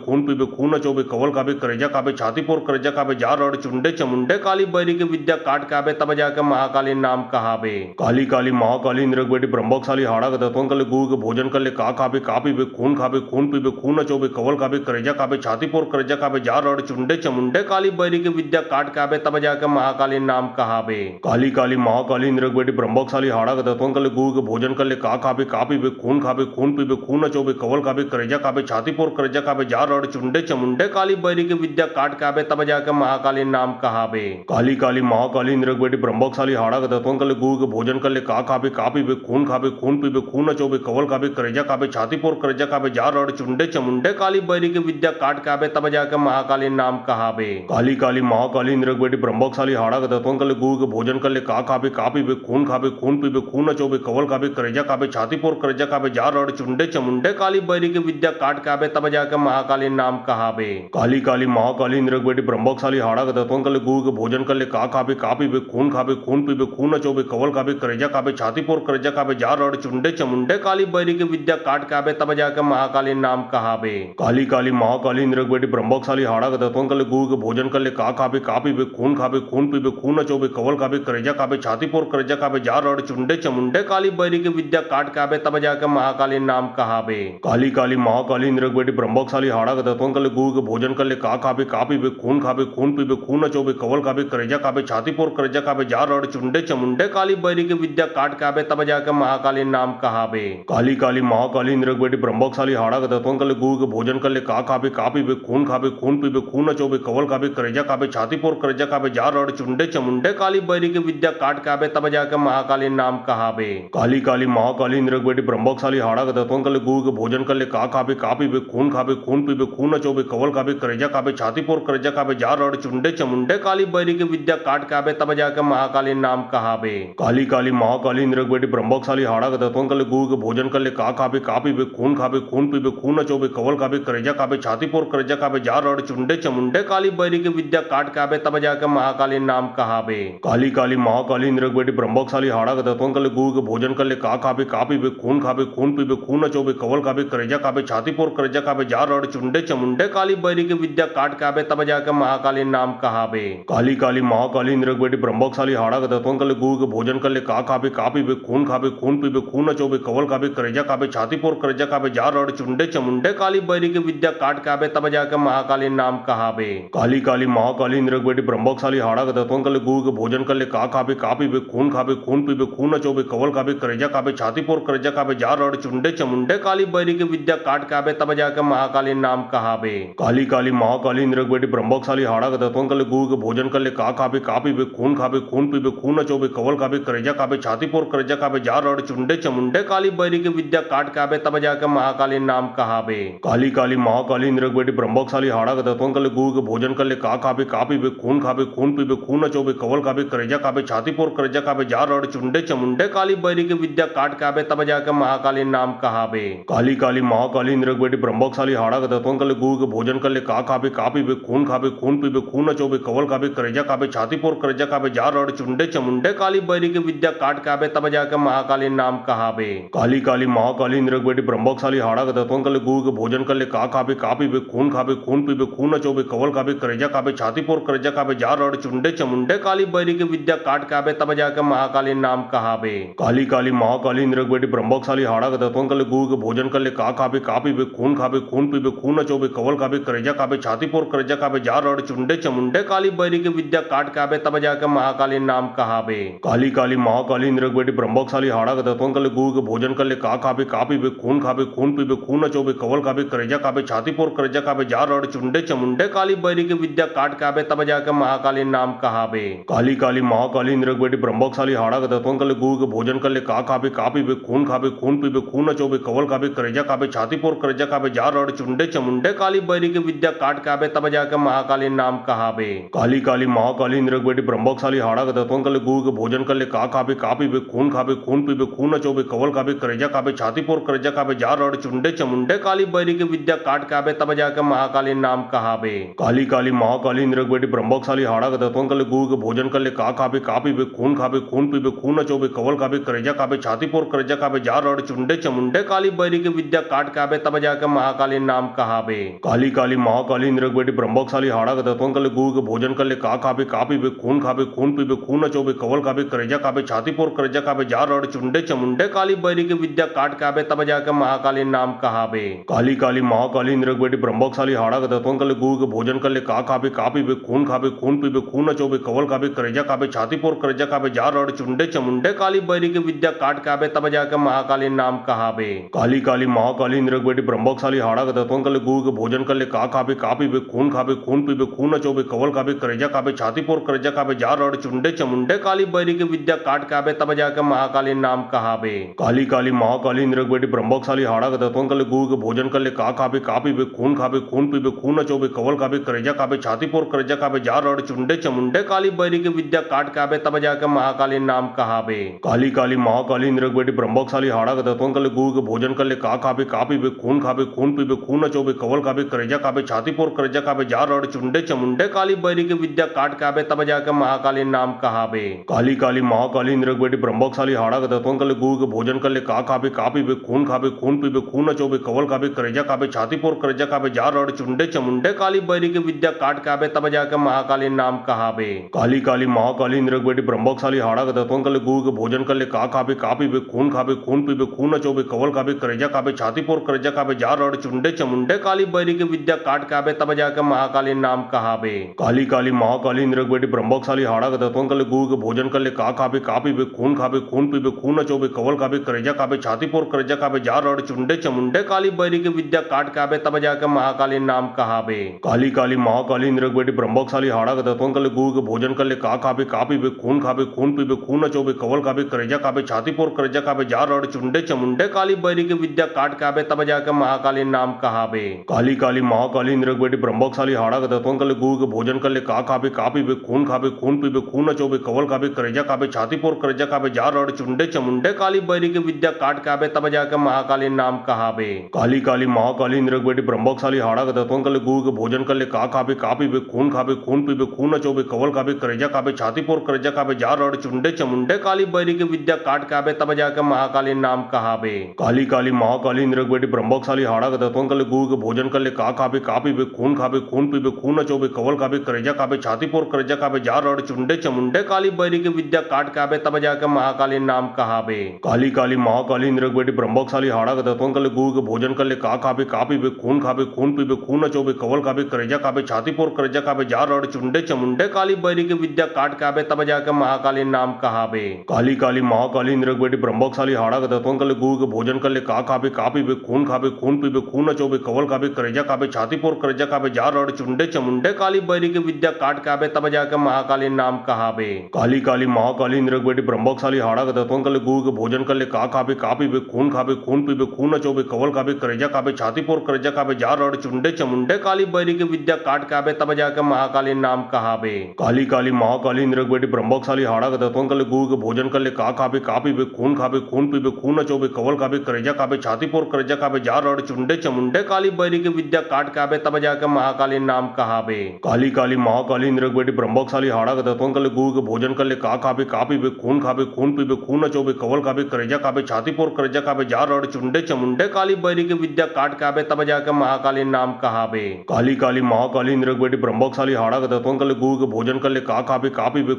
खून पीबे खून नचोबे कवल खाबे करेजा खाबे छाती पोर करेजा खाबे जा रड़ चुंडे चमुंडे काली बैरी की विद्या काट के आबे तब जाके महाकाली नाम कहाबे। काली काली महाकाली इंद्र बेटी ब्रह्मशाली हाड़ा के दतवन कर ले गुरु के भोजन कर ले का खाबे खून पीबे खून नचोबे कवल खाबे करेजा खाबे छाती पोर करेजा खाबे जा रड़ चुंडे चमुंडे काली बैरी की विद्या काट के आबे तब जाके महाकाली नाम कहाबे। काली काली महाकाली इंद्र बेटी ब्रह्मशाली हाड़ा के दतवन कर ले गुरु के भोजन कर ले का खाबे खून पीबे खून नचोबे कवल खाबे करेजा खाबे छाती पोर करेजा खाबे जा रड़ चुंडे चमुंडे काली बैरी की विद्या काट के आबे तब जाके महाकाली नाम कहाबे। काली काली महाकाली इंद्र बेटी ब्रह्मशाली हाड़ा के दतवन कर ले गुरु के भोजन कर ले का खाबे खून पीबे खून नचोबे कवल खाबे करेजा खाबे छाती पोर करेजा खाबे जा रड़ चुंडे चमुंडे काली बैरी की विद्या काट के आबे तब जाके महाकाली नाम कहाबे। काली काली महाकाली इंद्र बेटी ब्रह्मशाली हाड़ा के दतवन कर ले गुरु के भोजन कर ले का खाबे खून पीबे खून नचोबे कवल खाबे करेजा खाबे छाती पोर करेजा खाबे जा रड़ चुंडे चमुंडे काली बैरी की विद्या काट के आबे तब जाके महाकाली नाम कहाबे। काली काली महाकाली इंद्र बेटी ब्रह्मशाली हाड़ा के दतवन कर ले गुरु के भोजन कर ले का खाबे खून पीबे खून नचोबे कवल खाबे करेजा खाबे छाती पोर करेजा खाबे जा रड़ चुंडे चमुंडे काली बैरी की विद्या काट के आबे तब जाके महाकाली नाम कहाबे। काली काली महाकाली इंद्र बेटी ब्रह्मशाली हाड़ा के दतवन कर ले गुरु के भोजन कर ले का खाबे खून पीबे खून नचोबे कवल खाबे करेजा खाबे छाती पोर करेजा खाबे जा रड़ चुंडे चमुंडे काली बैरी की विद्या काट के आबे तब जाके महाकाली नाम कहाबे। काली काली महाकाली इंद्र बेटी ब्रह्मशाली हाड़ा के दतवन कर ले गुरु के भोजन कर ले का खाबे खून पीबे खून नचोबे कवल खाबे करेजा खाबे छाती पोर करेजा खाबे जा रड़ चुंडे चमुंडे काली बैरी की विद्या काट के आबे तब जाके महाकाली नाम कहाबे। काली काली महाकाली इंद्र बेटी ब्रह्मशाली हाड़ा के दतवन कर ले गुरु के भोजन कर ले का खाबे खून पीबे खून नचोबे कवल खाबे करेजा खाबे छाती पोर करेजा खाबे जा रड़ चुंडे चमुंडे काली बैरी की विद्या काट के आबे तब जाके महाकाली नाम कहाबे। काली काली महाकाली इंद्र बेटी ब्रह्मशाली हाड़ा के दतवन कर ले गुरु के भोजन कर ले का खाबे खून पीबे खून नचोबे कवल खाबे करेजा खाबे छाती पोर करेजा खाबे जा रड़ चुंडे चमुंडे काली बैरी की विद्या काट के आबे तब जाके महाकाली नाम कहाबे। काली काली महाकाली इंद्र बेटी ब्रह्मशाली हाड़ा के दतवन कर ले गुरु के भोजन कर ले का खाबे खून पीबे खून नचोबे कवल खाबे करेजा खाबे छाती पोर करेजा खाबे जा रड़ चुंडे चमुंडे काली बैरी की विद्या काट के आबे तब जाके महाकाली नाम कहाबे। काली काली महाकाली इंद्र बेटी ब्रह्मशाली हाड़ा के दतवन कर ले गुरु के भोजन कर ले का खाबे खून पीबे खून नचोबे कवल खाबे करेजा खाबे छाती पोर करेजा खाबे जा रड़ चुंडे चमुंडे काली बैरी की विद्या काट के आबे तब जाके महाकाली नाम कहाबे। काली काली महाकाली इंद्र बेटी ब्रह्मशाली हाड़ा के दतवन कर ले गुरु के भोजन कर ले का खाबे खून पीबे खून नचोबे कवल खाबे करेजा खाबे छाती पोर करेजा खाबे जा रड़ चुंडे चमुंडे काली बैरी की विद्या काट के आबे तब जाके महाकाली नाम कहाबे। काली काली महाकाली इंद्र बेटी ब्रह्मशाली हाड़ा के दतवन कर ले गुरु के भोजन कर ले का खाबे खून खाबे खून पीबे खून नचोबे कवल खाबे करेजा खाबे छाती फोर करेजा खाबे जार रड़ चुंडे चमुंडे काली बैरी की विद्या काट खाबे तब जाके महाकाली नाम कहाबे। काली काली महाकाली इंद्र बेटी ब्रह्मकशाली हाड़ा दत्वन कले गु के भोजन कर ले का खाबे खून खाबे खून पीबे खून नचोबे कवल खाबे करेजा खाबे छाती फोर करेजा खाबे जार रड़ चुंडे चमुंडे काली बैरी की विद्या काट खाबे तब जाके महाकाली नाम कहाबे। काली काली महाकाली इंद्र बेटी ब्रह्मकशाली हाड़ा दत्वन कले गु के भोजन कर ले का खाबे खून पीबे खून नचोबे कवल खाबे करेजा खाबे छाती फोर करेजा खाबे जार रड़ चुंडे चमुंडे काली बैरी की विद्या काट खाबे तब जाके महाकाली नाम कहाबे। काली काली महाकाली इंद्र बेटी ब्रह्मकशाली हाड़ा दत्वन कले गु के भोजन कर ले का खाबे खून पीबे खून नचोबे कवल खाबे करेजा खाबे छाती फोर करेजा खाबे जार रड़ चुंडे चमुंडे काली बैरी की विद्या काट खाबे तब जाके महाकाली नाम कहाबे। काली काली महाकाली इंद्र बेटी ब्रह्मकशाली हाड़ा दत्वन कले गु के भोजन कर ले का खाबे खून पीबे खून नचोबे कवल खाबे करेजा खाबे छाती फोर करेजा खाबे जार रड़ चुंडे चमुंडे काली बैरी की विद्या काट खाबे तब जाके महाकाली नाम कहाबे। काली काली महाकाली इंद्र बेटी ब्रह्मकशाली हाड़ा दत्वन कले गु के भोजन कर ले का खाबे खून पीबे खून नचोबे कवल खाबे करेजा खाबे छाती फोर करेजा खाबे जार रड़ चुंडे चमुंडे काली बैरी की विद्या काट खाबे तब जाके महाकाली नाम कहाबे। काली काली महाकाली इंद्र बेटी ब्रह्मकशाली हाड़ा दत्वन कले गु के भोजन कर ले का खाबे खून पीबे खून नचोबे कवल खाबे करेजा खाबे छाती फोर करेजा खाबे जार रड़ चुंडे चमुंडे काली बैरी की विद्या काट खाबे तब जाके महाकाली नाम कहाबे। काली काली महाकाली इंद्र बेटी ब्रह्मकशाली हाड़ा दत्वन कले गु के भोजन कर ले का खाबे खून पीबे खून नचोबे कवल खाबे करेजा खाबे छाती फोर करेजा खाबे जार रड़ चुंडे चमुंडे काली बैरी की विद्या काट खाबे तब जाके महाकाली नाम कहाबे। काली काली महाकाली इंद्र बेटी ब्रह्मकशाली हाड़ा दत्वन कले गु के भोजन कर ले का खाबे खून पीबे खून नचोबे कवल खाबे करेजा खाबे छाती फोर करेजा खाबे जार रड़ चुंडे चमुंडे काली बैरी की विद्या काट खाबे तब जाके महाकाली नाम कहाबे। काली काली महाकाली इंद्र बेटी ब्रह्मकशाली हाड़ा दत्वन कले गु के भोजन कर ले का खाबे खून पीबे खून नचोबे कवल खाबे करेजा खाबे छाती फोर करेजा खाबे जार रड़ चुंडे चमुंडे काली बैरी की विद्या काट खाबे तब जाके महाकाली नाम कहाबे। काली काली महाकाली इंद्र बेटी ब्रह्मकशाली हाड़ा दत्वन कले गु के भोजन कर ले का खाबे खून पीबे खून नचोबे कवल खाबे करेजा खाबे छाती फोर करेजा खाबे जार रड़ चुंडे चमुंडे काली बैरी की विद्या काट खाबे तब जाके महाकाली नाम कहाबे। काली काली महाकाली इंद्र बेटी ब्रह्मकशाली हाड़ा दत्वन कले गु के भोजन कर ले का खाबे खून पीबे खून नचोबे कवल खाबे करेजा खाबे छाती फोर करेजा खाबे जार रड़ चुंडे चमुंडे काली बैरी की विद्या काट खाबे तब जाके महाकाली नाम कहाबे। काली काली महाकाली इंद्र बेटी ब्रह्मकशाली हाड़ा दत्वन कले गु के भोजन कर ले का खाबे खून पीबे खून नचोबे कवल खाबे करेजा खाबे छाती फोर करेजा खाबे जार रड़ चुंडे चमुंडे काली बैरी की विद्या काट खाबे तब जाके महाकाली नाम कहाबे। काली काली महाकाली इंद्र बेटी ब्रह्मकशाली हाड़ा दत्वन कले गु के भोजन कर ले का खाबे खून पीबे खून नचोबे कवल खाबे करेजा खाबे छाती फोर करेजा खाबे जार रड़ चुंडे चमुंडे काली बैरी की विद्या काट खाबे तब जाके महाकाली नाम कहाबे। काली काली महाकाली इंद्र बेटी ब्रह्मकशाली हाड़ा दत्वन कले गु के भोजन कर ले का खाबे खून पीबे खून नचोबे कवल खाबे करेजा खाबे छाती फोर करेजा खाबे जार रड़ चुंडे चमुंडे काली बैरी की विद्या काट खाबे तब जाके महाकाली नाम कहाबे। काली काली महाकाली इंद्र बेटी ब्रह्मकशाली हाड़ा दत्वन कले गु के भोजन कर ले का खाबे खून पीबे खून नचोबे कवल खाबे करेजा खाबे छाती फोर करेजा खाबे जार रड़ चुंडे चमुंडे काली बैरी की विद्या काट खाबे तब जाके महाकाली नाम कहाबे। काली काली महाकाली इंद्र बेटी ब्रह्मकशाली हाड़ा दत्वन कले गु के भोजन कर ले का खाबे खून पीबे खून नचोबे कवल खाबे करेजा खाबे छाती फोर करेजा खाबे जार रड़ चुंडे चमुंडे काली बैरी की विद्या काट खाबे तब जाके महाकाली नाम कहाबे। काली काली महाकाली इंद्र बेटी ब्रह्मकशाली हाड़ा दत्वन कले गु के भोजन कर ले का खाबे खून पीबे खून नचोबे कवल खाबे करेजा खाबे छाती फोर करेजा खाबे जार रड़ चुंडे चमुंडे काली बैरी की विद्या काट खाबे तब जाके महाकाली नाम कहाबे। काली काली महाकाली इंद्र बेटी ब्रह्मकशाली हाड़ा दत्वन कले गु के भोजन कर ले का खाबे खून पीबे खून नचोबे कवल खाबे करेजा खाबे छाती फोर करेजा खाबे जार रड़ चुंडे चमुंडे काली बैरी की विद्या काट खाबे तब जाके महाकाली नाम कहाबे। काली काली महाकाली इंद्र बेटी ब्रह्मकशाली हाड़ा दत्वन कले गु के भोजन कर ले का खाबे खून पीबे खून नचोबे कवल खाबे करेजा खाबे छाती फोर करेजा खाबे जार रड़ चुंडे चमुंडे काली बैरी की विद्या काट खाबे तब जाके महाकाली नाम कहाबे। काली काली महाकाली इंद्र बेटी ब्रह्मकशाली हाड़ा दत्वन कले गु के भोजन कर ले का खाबे खून पीबे खून नचोबे कवल खाबे करेजा खाबे छाती फोर करेजा खाबे जार रड़ चुंडे चमुंडे काली बैरी की विद्या काट खाबे तब जाके महाकाली नाम कहाबे। काली काली महाकाली इंद्र बेटी ब्रह्मकशाली हाड़ा दत्वन कले गु के भोजन कर ले का खाबे खून पीबे खून नचोबे कवल खाबे करेजा खाबे छाती फोर करेजा खाबे जार रड़ चुंडे चमुंडे काली बैरी की विद्या काट खाबे तब जाके महाकाली नाम कहाबे। काली काली महाकाली इंद्र बेटी ब्रह्मकशाली हाड़ा दत्वन कले गु के भोजन कर ले का खाबे खून पीबे खून नचोबे कवल खाबे करेजा खाबे छाती फोर करेजा खाबे जार रड़ चुंडे चमुंडे काली बैरी की विद्या काट खाबे तब जाके महाकाली नाम कहावे। काली काली महाकाली इंद्र बेटी ब्रह्मशाली हाड़ा दत्वन कले गुरु के भोजन कर ले का खावे का पीबे खून पीबे खून नचोबे कवल खावे करेजा खावे छाती पोर करेजा खावे जार रड़ चुंडे चमुंडे काली बैरी के विद्या काट खावे तब जाकर महाकाली नाम कहावे। काली काली महाकाली इंद्र बेटी ब्रह्मशाली हाड़ा दत्वन कले गुरु के भोजन कर ले का खावे का पीबे खून पीबे खून नचोबे कवल खावे करेजा खावे छाती पोर करेजा खावे जार रड़ चुंडे चमुंडे काली बैरी के विद्या काट खावे तब जाकर महाकाली नाम कहावे। काली काली महाकाली इंद्र बेटी ब्रह्मशाली हाड़ा दत्वन कले गुरु के भोजन कर ले का खावे का पीबे खून पीबे खून नचोबे कवल खावे करेजा खावे छाती पोर करेजा खावे जार रड़ चुंडे चमुंडे काली बैरी के विद्या काट खावे तब जाकर महाकाली नाम कहावे। काली काली महाकाली इंद्र बेटी ब्रह्मशाली हाड़ा दत्वन कले गुरु के भोजन कर ले का खावे का पीबे खून पीबे खून नचोबे कवल खावे करेजा खावे छाती पोर करेजा खावे जार रड़ चुंडे चमुंडे काली बैरी के विद्या काट खावे तब जाकर महाकाली नाम कहावे। काली काली महाकाली इंद्र बेटी ब्रह्मशाली हाड़ा दत्वन कले गुरु के भोजन कर ले का खावे का पीबे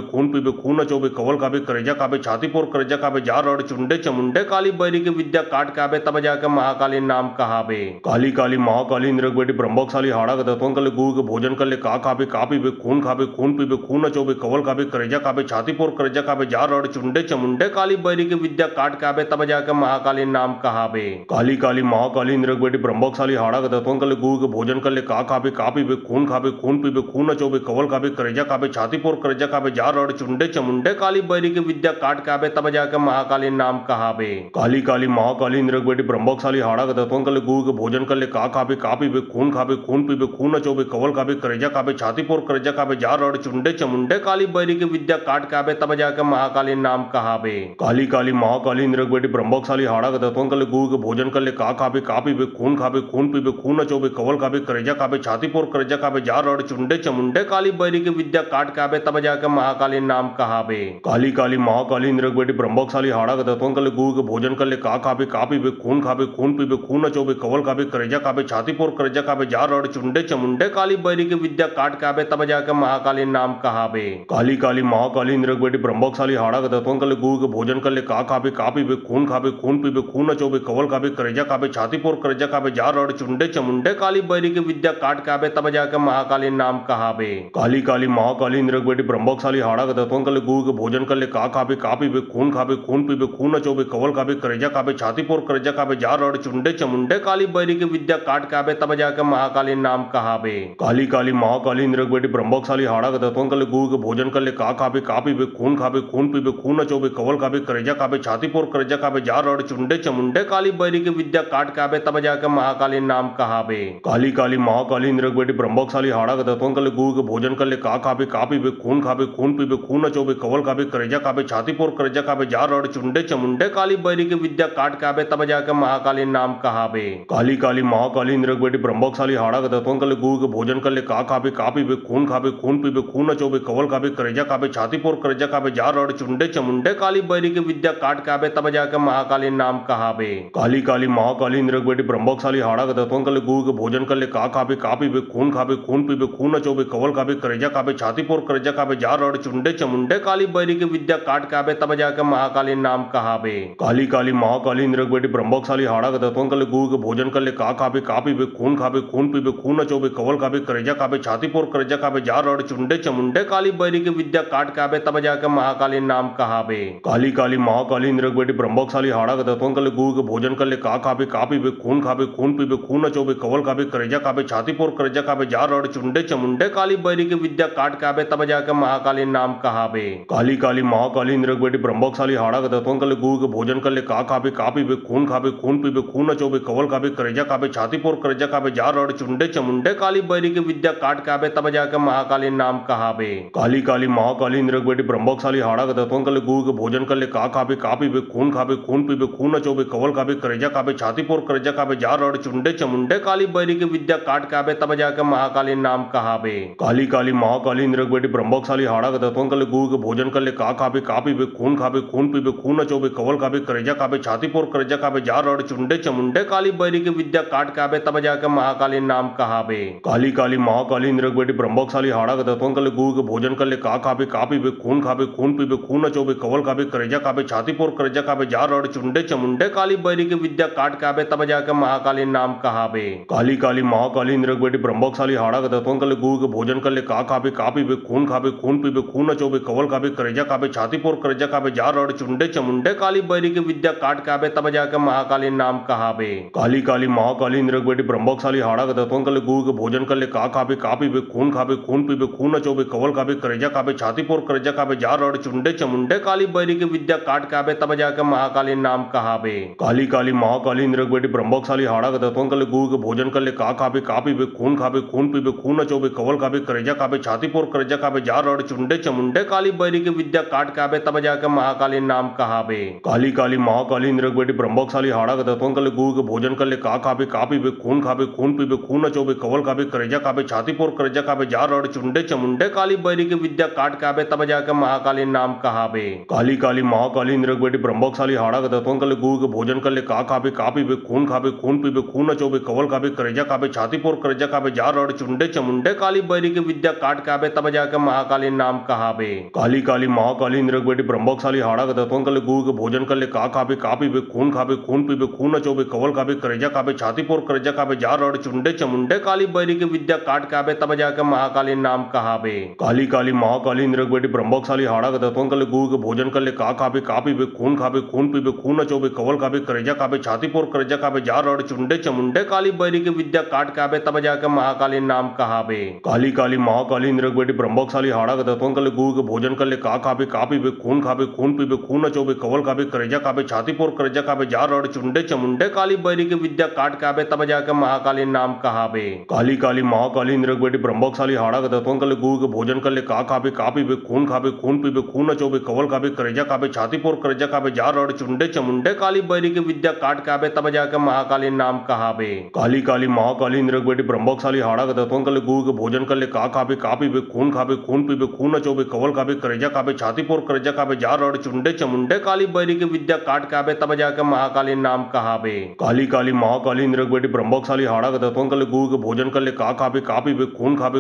खून पीबे खून नचोबे कवल खावे करेजा खावे छाती पोर करेजा खावे जार रड़ चुंडे चमुंडे काली बैरी के विद्या काट खावे तब जाकर महाकाली नाम कहावे। काली काली महाकाली इंद्र बेटी ब्रह्मशाली हाड़ा दत्वन कले गुरु के भोजन कर ले का खावे का पीबे खून पीबे खून नचोबे कवल खावे करेजा खावे छाती पोर करेजा खावे जार रड़ चुंडे चमुंडे काली बैरी के विद्या काट खावे तब जाकर महाकाली नाम कहावे। काली काली महाकाली इंद्र बेटी ब्रह्मशाली हाड़ा दत्वन कले गुरु के भोजन कर ले का खावे का पीबे खून पीबे खून नचोबे कवल खावे करेजा खावे छाती पोर करेजा खावे जार रड़ चुंडे चमुंडे काली बैरी के विद्या काट खावे तब जाकर महाकाली नाम कहावे। काली काली महाकाली इंद्र बेटी ब्रह्मशाली हाड़ा दत्वन कले गुरु के भोजन कर ले का खावे का पीबे खून पीबे खून नचोबे कवल खावे करेजा खावे छाती पोर करेजा खावे जार रड़ चुंडे चमुंडे काली बैरी के विद्या काट खावे तब जाकर महाकाली नाम कहावे। काली काली महाकाली इंद्र बेटी ब्रह्मशाली हाड़ा दत्वन कले गुरु के भोजन कर ले का खावे का पीबे खून पीबे खून नचोबे कवल खावे करेजा खावे छाती पोर करेजा खावे जार रड़ चुंडे चमुंडे काली बैरी के विद्या काट खावे तब जाकर महाकाली नाम कहावे। काली काली महाकाली इंद्र बेटी ब्रह्मशाली हाड़ा दत्वन कले गुरु के भोजन कर ले का खावे का पीबे खून पीबे खून नचोबे कवल खावे करेजा खावे छाती पोर करेजा खावे जार रड़ चुंडे चमुंडे काली बैरी के विद्या काट खावे तब जाकर महाकाली नाम कहावे। काली काली महाकाली इंद्र बेटी ब्रह्मशाली हाड़ा दत्वन कले गुरु के भोजन कर ले का खावे का पीबे खून पीबे खून नचोबे कवल खावे करेजा खावे छाती पोर करेजा खावे जार रड़ चुंडे चमुंडे काली बैरी के विद्या काट खावे तब जाकर महाकाली नाम कहावे। काली काली महाकाली इंद्र बेटी ब्रह्मशाली हाड़ा दत्वन कले गुरु के भोजन कर ले का खावे का पीबे खून पीबे खून नचोबे कवल खावे करेजा खावे छाती पोर करेजा खावे जार रड़ चुंडे चमुंडे काली बैरी के विद्या काट खावे तब जाकर महाकाली नाम कहावे। काली काली महाकाली इंद्र बेटी ब्रह्मशाली हाड़ा दत्वन कले गुरु के भोजन कर ले का खावे का पीबे खून पीबे खून नचोबे कवल खावे करेजा खावे छाती पोर करेजा खावे जार रड़ चुंडे चमुंडे काली बैरी के विद्या काट खावे तब जाकर महाकाली नाम कहावे। काली काली महाकाली इंद्र बेटी ब्रह्मशाली हाड़ा दत्वन कले गुरु के भोजन कर ले का खावे का पीबे खून पीबे खून नचोबे कवल खावे करेजा खावे छाती पोर करेजा खावे जार रड़ चुंडे चमुंडे काली बैरी के विद्या काट खावे तब जाकर महाकाली नाम कहावे। काली काली महाकाली इंद्र बेटी ब्रह्मशाली हाड़ा दत्वन कले गुरु के भोजन कर ले का खावे का पीबे खून पीबे खून नचोबे कवल खावे करेजा खावे छाती पोर करेजा खावे जार रड़ चुंडे चमुंडे काली बैरी के विद्या काट खावे तब जाकर महाकाली नाम कहावे। काली काली महाकाली इंद्र बेटी ब्रह्मशाली हाड़ा दत्वन कले गुरु के भोजन कर ले का खावे का पीबे खून पीबे खून नचोबे कवल खावे करेजा खावे छाती पोर करेजा खावे जार रड़ चुंडे चमुंडे काली बैरी के विद्या काट खावे तब जाकर महाकाली नाम कहावे। काली काली महाकाली इंद्र बेटी ब्रह्मशाली हाड़ा दत्वन कले गुरु के भोजन कर ले का खावे का पीबे खून पीबे खून नचोबे कवल खावे करेजा खावे छाती पोर करेजा खावे जार रड़ चुंडे चमुंडे काली बैरी के विद्या काट खावे तब जाकर महाकाली नाम कहावे। काली काली महाकाली इंद्र बेटी ब्रह्मशाली हाड़ा दत्वन कले गुरु के भोजन कर ले का खावे का पीबे खून पीबे खून नचोबे कवल खावे करेजा खावे छाती पोर करेजा खावे जार रड़ चुंडे चमुंडे काली बैरी के विद्या काट खावे तब जाकर महाकाली नाम कहावे। काली काली महाकाली इंद्र बेटी ब्रह्मशाली हाड़ा दत्वन कले गुरु के भोजन कर ले का खावे का पीबे खून पीबे खून नचोबे कवल खावे करेजा खावे छाती पोर करेजा खावे जार रड़ चुंडे चमुंडे काली बैरी के विद्या काट खावे तब जाकर महाकाली नाम कहावे। काली काली महाकाली इंद्र बेटी ब्रह्मशाली हाड़ा दत्वन कले गुरु के भोजन कर ले का खावे का पीबे खून पीबे खून नचोबे कवल खावे करेजा खावे छाती पोर करेजा खावे जार रड़ चुंडे चमुंडे काली बैरी के विद्या काट खावे तब जाकर महाकाली नाम कहावे। काली काली महाकाली इंद्र बेटी ब्रह्मशाली हाड़ा दत्वन कले गुरु के भोजन कर ले का खावे का पीबे खून पीबे खून नचोबे कवल खावे करेजा खावे छाती पोर करेजा खावे जार रड़ चुंडे चमुंडे काली बैरी के विद्या काट खावे तब जाकर महाकाली नाम कहावे। काली काली महाकाली इंद्र बेटी ब्रह्मशाली हाड़ा दत्वन कले गुरु के भोजन कर ले का खावे का पीबे खून पीबे खून नचोबे कवल खावे करेजा खावे छाती पोर करेजा खावे जार रड़ चुंडे चमुंडे काली बैरी के विद्या काट खावे तब जाकर महाकाली नाम कहावे। काली काली महाकाली इंद्र बेटी ब्रह्मशाली हाड़ा दत्वन कले गुरु के भोजन कर ले का खावे का पीबे खून पीबे खून नचोबे कवल खाबे करेजा खाबे छाती पोर करेजा खाबे जा रड़ चुंडे चमुंडे काली बैरी के विद्या काट खाबे तब जाके महाकाली नाम कहाबे। काली काली महाकाली इंद्र बेटी ब्रह्मकशाली हाड़ा के तत्वन कले गुरु के भोजन कले का खाबे का पीबे खून पीबे खून नचोबे कवल खाबे करेजा खाबे छाती पोर करेजा खाबे जा रड़ चुंडे चमुंडे काली बैरी के विद्या काट खाबे तब जाके महाकाली नाम कहाबे। काली काली महाकाली इंद्र बेटी ब्रह्मकशाली हाड़ा के तत्वन कले गुरु के भोजन कले का खाबे खून पीबे खून नचोबे कवल खाबे करेजा खाबे छाती पोर करेजा खाबे जा रड़ चुंडे चमुंडे काली बैरी के विद्या काट खाबे तब जाके महाकाली नाम कहाबे। काली काली महाकाली इंद्र बेटी ब्रह्मकशाली हाड़ा के तत्वन कले गुरु के भोजन कले का खाबे खून पीबे खून नचोबे कवल खाबे करेजा खाबे छाती पोर करेजा खाबे जा रड़ चुंडे चमुंडे काली बैरी के विद्या काट खाबे तब जाके महाकाली नाम कहाबे। काली काली महाकाली इंद्र बेटी ब्रह्मकशाली हाड़ा के तत्वन कले गुरु के भोजन कले का खाबे खून पीबे खून नचोबे कवल खाबे करेजा खाबे छाती पोर करेजा खाबे जा रड़ चुंडे चमुंडे काली बैरी के विद्या काट खाबे तब जाके महाकाली नाम कहाबे। काली काली महाकाली इंद्र बेटी ब्रह्मकशाली हाड़ा के तत्वन कले गुरु के भोजन कले का खाबे खून पीबे खून नचोबे कवल खाबे करेजा खाबे छाती पोर करेजा खाबे जा रड़ चुंडे चमुंडे काली बैरी के विद्या काट खाबे तब जाके महाकाली नाम कहाबे। काली काली महाकाली इंद्र बेटी ब्रह्मकशाली हाड़ा के तत्वन कले गुरु के भोजन कले का खाबे खून पीबे खून नचोबे कवल खाबे करेजा खाबे छाती पोर करेजा खाबे जा रड़ चुंडे चमुंडे काली बैरी के विद्या काट खाबे तब जाके महाकाली नाम कहाबे। काली काली महाकाली इंद्र बेटी ब्रह्मकशाली हाड़ा के तत्वन कले गुरु के भोजन कले का खाबे खून पीबे खून नचोबे कवल खाबे करेजा खाबे छाती पोर करेजा खाबे जा रड़ चुंडे चमुंडे काली बैरी के विद्या काट खाबे तब जाके महाकाली नाम कहाबे। काली काली महाकाली इंद्र बेटी ब्रह्मकशाली हाड़ा के तत्वन कले गुरु के भोजन कले का खाबे खून पीबे खून नचोबे कवल खाबे करेजा खाबे छाती पोर करेजा खाबे जा रड़ चुंडे चमुंडे काली बैरी के विद्या काट खाबे तब जाके महाकाली नाम कहाबे। काली काली महाकाली इंद्र बेटी ब्रह्मकशाली हाड़ा के तत्वन कले गुरु के भोजन कले का खाबे खून पीबे खून नचोबे कवल खाबे करेजा खाबे छाती पोर करेजा खाबे जा रड़ चुंडे चमुंडे काली बैरी के विद्या काट खाबे तब जाके महाकाली नाम कहाबे। काली काली महाकाली इंद्र बेटी ब्रह्मकशाली हाड़ा के तत्वन कले गुरु के भोजन कले का खाबे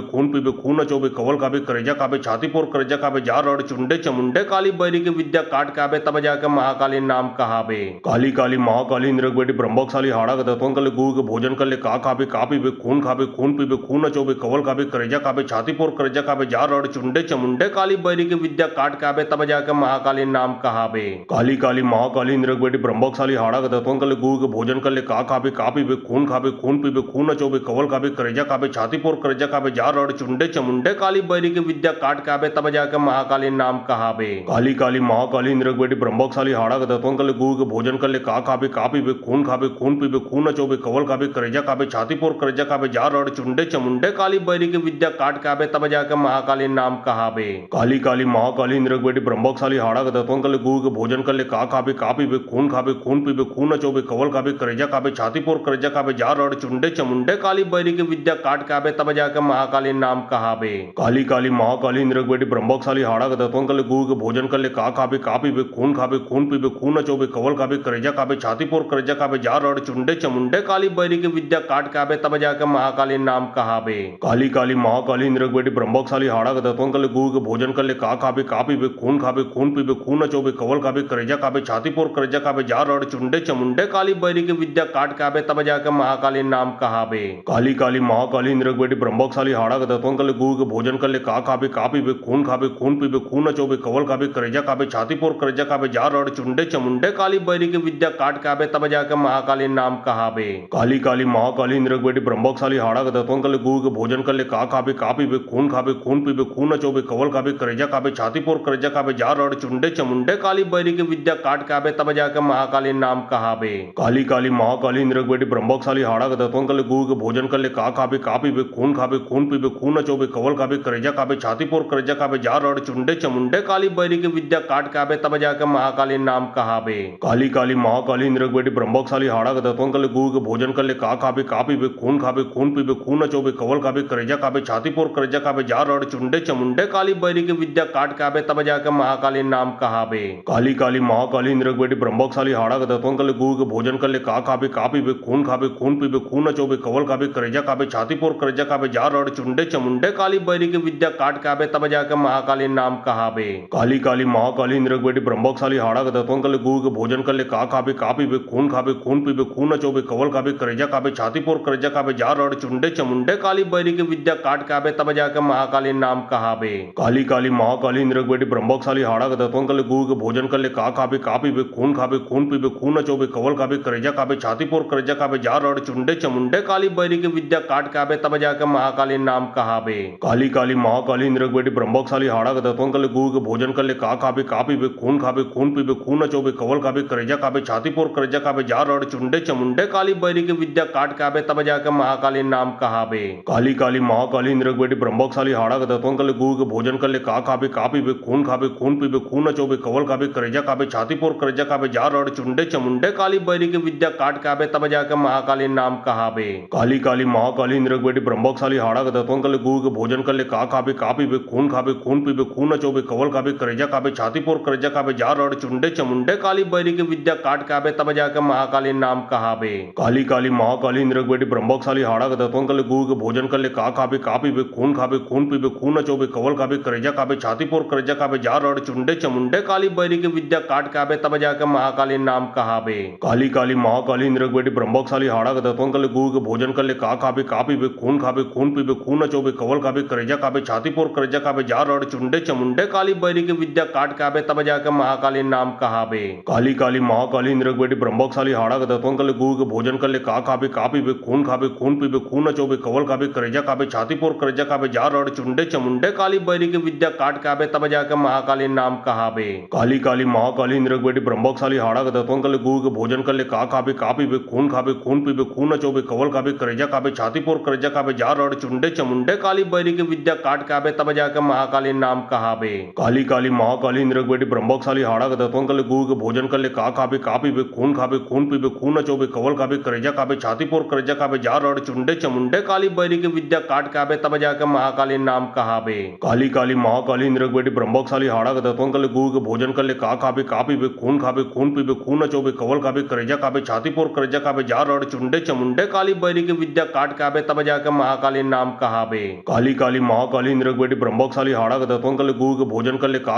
खून पीबे खून नचोबे कवल खाबे करेजा खाबे छाती पोर करेजा खाबे जा रड़ चुंडे चमुंडे काली बैरी के विद्या काट खाबे तब जाके महाकाली नाम कहाबे। काली काली महाकाली इंद्र बेटी ब्रह्मकशाली हाड़ा के तत्वन कले गुरु के भोजन कले का खाबे खून पीबे खून नचोबे कवल खाबे करेजा खाबे छाती पोर करेजा खाबे जा रड़ चुंडे चमुंडे काली बैरी के विद्या काट खाबे तब जाके महाकाली नाम कहाबे। काली काली महाकाली इंद्र बेटी ब्रह्मकशाली हाड़ा के तत्वन कले गुरु के भोजन कले का खाबे खून पीबे खून नचोबे कवल खाबे करेजा खाबे छाती पोर करेजा खाबे जा रड़ चुंडे चमुंडे काली बैरी के विद्या काट खाबे तब जाके महाकाली नाम कहाबे। काली काली महाकाली इंद्र बेटी ब्रह्मकशाली हाड़ा के तत्वन कले गुरु के भोजन कले का खाबे खून पीबे खून नचोबे कवल खाबे करेजा खाबे छाती पोर करेजा खाबे जा रड़ चुंडे चमुंडे काली बैरी के विद्या काट खाबे तब जाके महाकाली नाम कहाबे। काली काली महाकाली इंद्र बेटी ब्रह्मकशाली हाड़ा के तत्वन कले गुरु के भोजन कले का खाबे खून पीबे खून नचोबे कवल खाबे करेजा खाबे छाती पोर करेजा खाबे जा रड़ चुंडे चमुंडे काली बैरी के विद्या काट खाबे तब जाके महाकाली नाम कहाबे। काली काली महाकाली इंद्र बेटी ब्रह्मकशाली हाड़ा के तत्वन कले गुरु के भोजन कले का खाबे खून पीबे खून नचोबे कवल खाबे करेजा खाबे छाती पोर करेजा खाबे जा रड़ चुंडे चमुंडे काली बैरी के विद्या काट खाबे तब जाके महाकाली नाम कहाबे। काली काली महाकाली इंद्र बेटी ब्रह्मकशाली हाड़ा के तत्वन कले गुरु के भोजन कले का खाबे खून पीबे खून नचोबे कवल खाबे करेजा खाबे छाती पोर करेजा खाबे जा रड़ चुंडे चमुंडे काली बैरी के विद्या काट खाबे तब जाके महाकाली नाम कहाबे। काली काली महाकाली इंद्र बेटी ब्रह्मकशाली हाड़ा के तत्वन कले गुरु के भोजन कले का खाबे खून पीबे खून नचोबे कवल खाबे करेजा खाबे छाती पोर करेजा खाबे जा रड़ चुंडे चमुंडे काली बैरी के विद्या काट खाबे तब जाके महाकाली नाम कहाबे। काली काली महाकाली इंद्र बेटी ब्रह्मकशाली हाड़ा के तत्वन कले गुरु के भोजन कले का खाबे खून पीबे खून नचोबे कवल खाबे करेजा खाबे छाती पोर करेजा खाबे जा रड़ चुंडे चमुंडे काली बैरी के विद्या काट खाबे तब जाके महाकाली नाम कहाबे। काली काली महाकाली इंद्र बेटी ब्रह्मकशाली हाड़ा के तत्वन कले गुरु के भोजन कले का खाबे खून पीबे खून नचोबे कवल खाबे करेजा खाबे छाती पोर करेजा खाबे जा रड़ चुंडे चमुंडे काली बैरी के विद्या काट खाबे तब जाके महाकाली नाम कहाबे। काली काली महाकाली इंद्र बेटी ब्रह्मकशाली हाड़ा के तत्वन कले गुरु के भोजन कले का खाबे खून पीबे खून नचोबे कवल खाबे करेजा खाबे छाती पोर करेजा खाबे जा रड़ चुंडे चमुंडे काली बैरी के विद्या काट खाबे तब जाके महाकाली नाम कहाबे। काली काली महाकाली इंद्र बेटी ब्रह्मकशाली हाड़ा के तत्वन कले गुरु के भोजन कले का खाबे खून पीबे खून नचोबे कवल खाबे करेजा खाबे छाती पोर करेजा खाबे जा रड़ चुंडे चमुंडे काली बैरी के विद्या काट खाबे तब जाके महाकाली नाम कहाबे। काली काली महाकाली इंद्र बेटी ब्रह्मकशाली हाड़ा के तत्वन कले गुरु के भोजन कले का खाबे खून पीबे खून नचोबे कवल खाबे करेजा खाबे छाती पोर करेजा खाबे जा रड़ चुंडे चमुंडे काली बैरी के विद्या काट खाबे तब जाके महाकाली नाम कहाबे। काली काली महाकाली इंद्र बेटी ब्रह्मोत्साली हाड़ा का दत्वन कर ले गुरु के भोजन कर ले का खाबे खून पीबे खून नचोबे कवल खाबे करेजा खाबे छाती पोर करेजा खाबे जार और चुंडे चमुंडे काली बैरी की विद्या काट खाबे तब जाकर महाकाली नाम कहाबे। काली काली महाकाली इंद्र बेटी ब्रह्मोत्साली हाड़ा का दत्वन कर ले गुरु के भोजन कर ले का खाबे खून पीबे खून नचोबे कवल खाबे करेजा खाबे छाती पोर करेजा खाबे जार और चुंडे चमुंडे काली बैरी की विद्या काट खाबे तब जाकर महाकाली नाम कहाबे। काली काली महाकाली इंद्र बेटी ब्रह्मोत्साली हाड़ा का दत्वन कर ले गुरु के भोजन कर ले का खाबे खून पीबे खून नचोबे कवल खाबे करेजा खाबे छाती पोर करेजा खाबे जार और चुंडे चमुंडे काली बैरी की विद्या काट खाबे तब जाकर महाकाली नाम कहाबे। काली काली महाकाली इंद्र बेटी ब्रह्मोत्साली हाड़ा का दत्वन कर ले गुरु के भोजन कर ले का खाबे खून पीबे खून नचोबे कवल खाबे करेजा खाबे छाती पोर करेजा खाबे जार और चुंडे चमुंडे काली बैरी की विद्या काट खाबे तब जाकर महाकाली नाम कहाबे। काली काली महाकाली इंद्र बेटी ब्रह्मोत्साली हाड़ा का दत्वन कर ले गुरु के भोजन कर ले का खाबे खून पीबे खून नचोबे कवल खाबे करेजा खाबे छाती पोर करेजा खाबे जार और चुंडे चमुंडे काली बैरी की विद्या काट खाबे तब जाकर महाकाली नाम कहाबे। काली काली महाकाली इंद्र बेटी ब्रह्मोत्साली हाड़ा का दत्वन कर ले गुरु के भोजन कर ले का खाबे खून पीबे खून नचोबे कवल खाबे करेजा खाबे छाती पोर करेजा खाबे जार और चुंडे चमुंडे काली बैरी की विद्या काट खाबे तब जाकर महाकाली नाम कहाबे। काली काली महाकाली इंद्र बेटी ब्रह्मोत्साली हाड़ा का दत्वन कर ले गुरु के भोजन कर ले का खाबे खून पीबे खून नचोबे कवल खाबे करेजा खाबे छाती पोर करेजा खाबे जार और चुंडे चमुंडे काली बैरी की विद्या काट खाबे तब जाकर महाकाली नाम कहाबे। काली काली महाकाली इंद्र बेटी ब्रह्मोत्साली हाड़ा का दत्वन कर ले गुरु के भोजन कर ले का खाबे खून पीबे खून नचोबे कवल खाबे करेजा खाबे छाती पोर करेजा खाबे जार और चुंडे चमुंडे काली बैरी की विद्या काट खाबे तब जाकर महाकाली नाम कहाबे। काली काली महाकाली इंद्र बेटी ब्रह्मोत्साली हाड़ा का दत्वन कर ले गुरु के भोजन कर ले का खाबे खून पीबे खून नचोबे कवल खाबे करेजा खाबे छाती पोर करेजा खाबे जार और चुंडे चमुंडे काली बैरी की विद्या काट खाबे तब जाकर महाकाली नाम कहाबे। काली काली महाकाली इंद्र बेटी ब्रह्मोत्साली हाड़ा का दत्वन कर ले गुरु के भोजन कर ले का खाबे खून पीबे खून नचोबे कवल खाबे करेजा खाबे छाती पोर करेजा खाबे जार और चुंडे चमुंडे काली बैरी की विद्या काट खाबे तब जाकर महाकाली नाम कहाबे। काली काली महाकाली इंद्र बेटी ब्रह्मोत्साली हाड़ा का दत्वन कर ले गुरु के भोजन कर ले का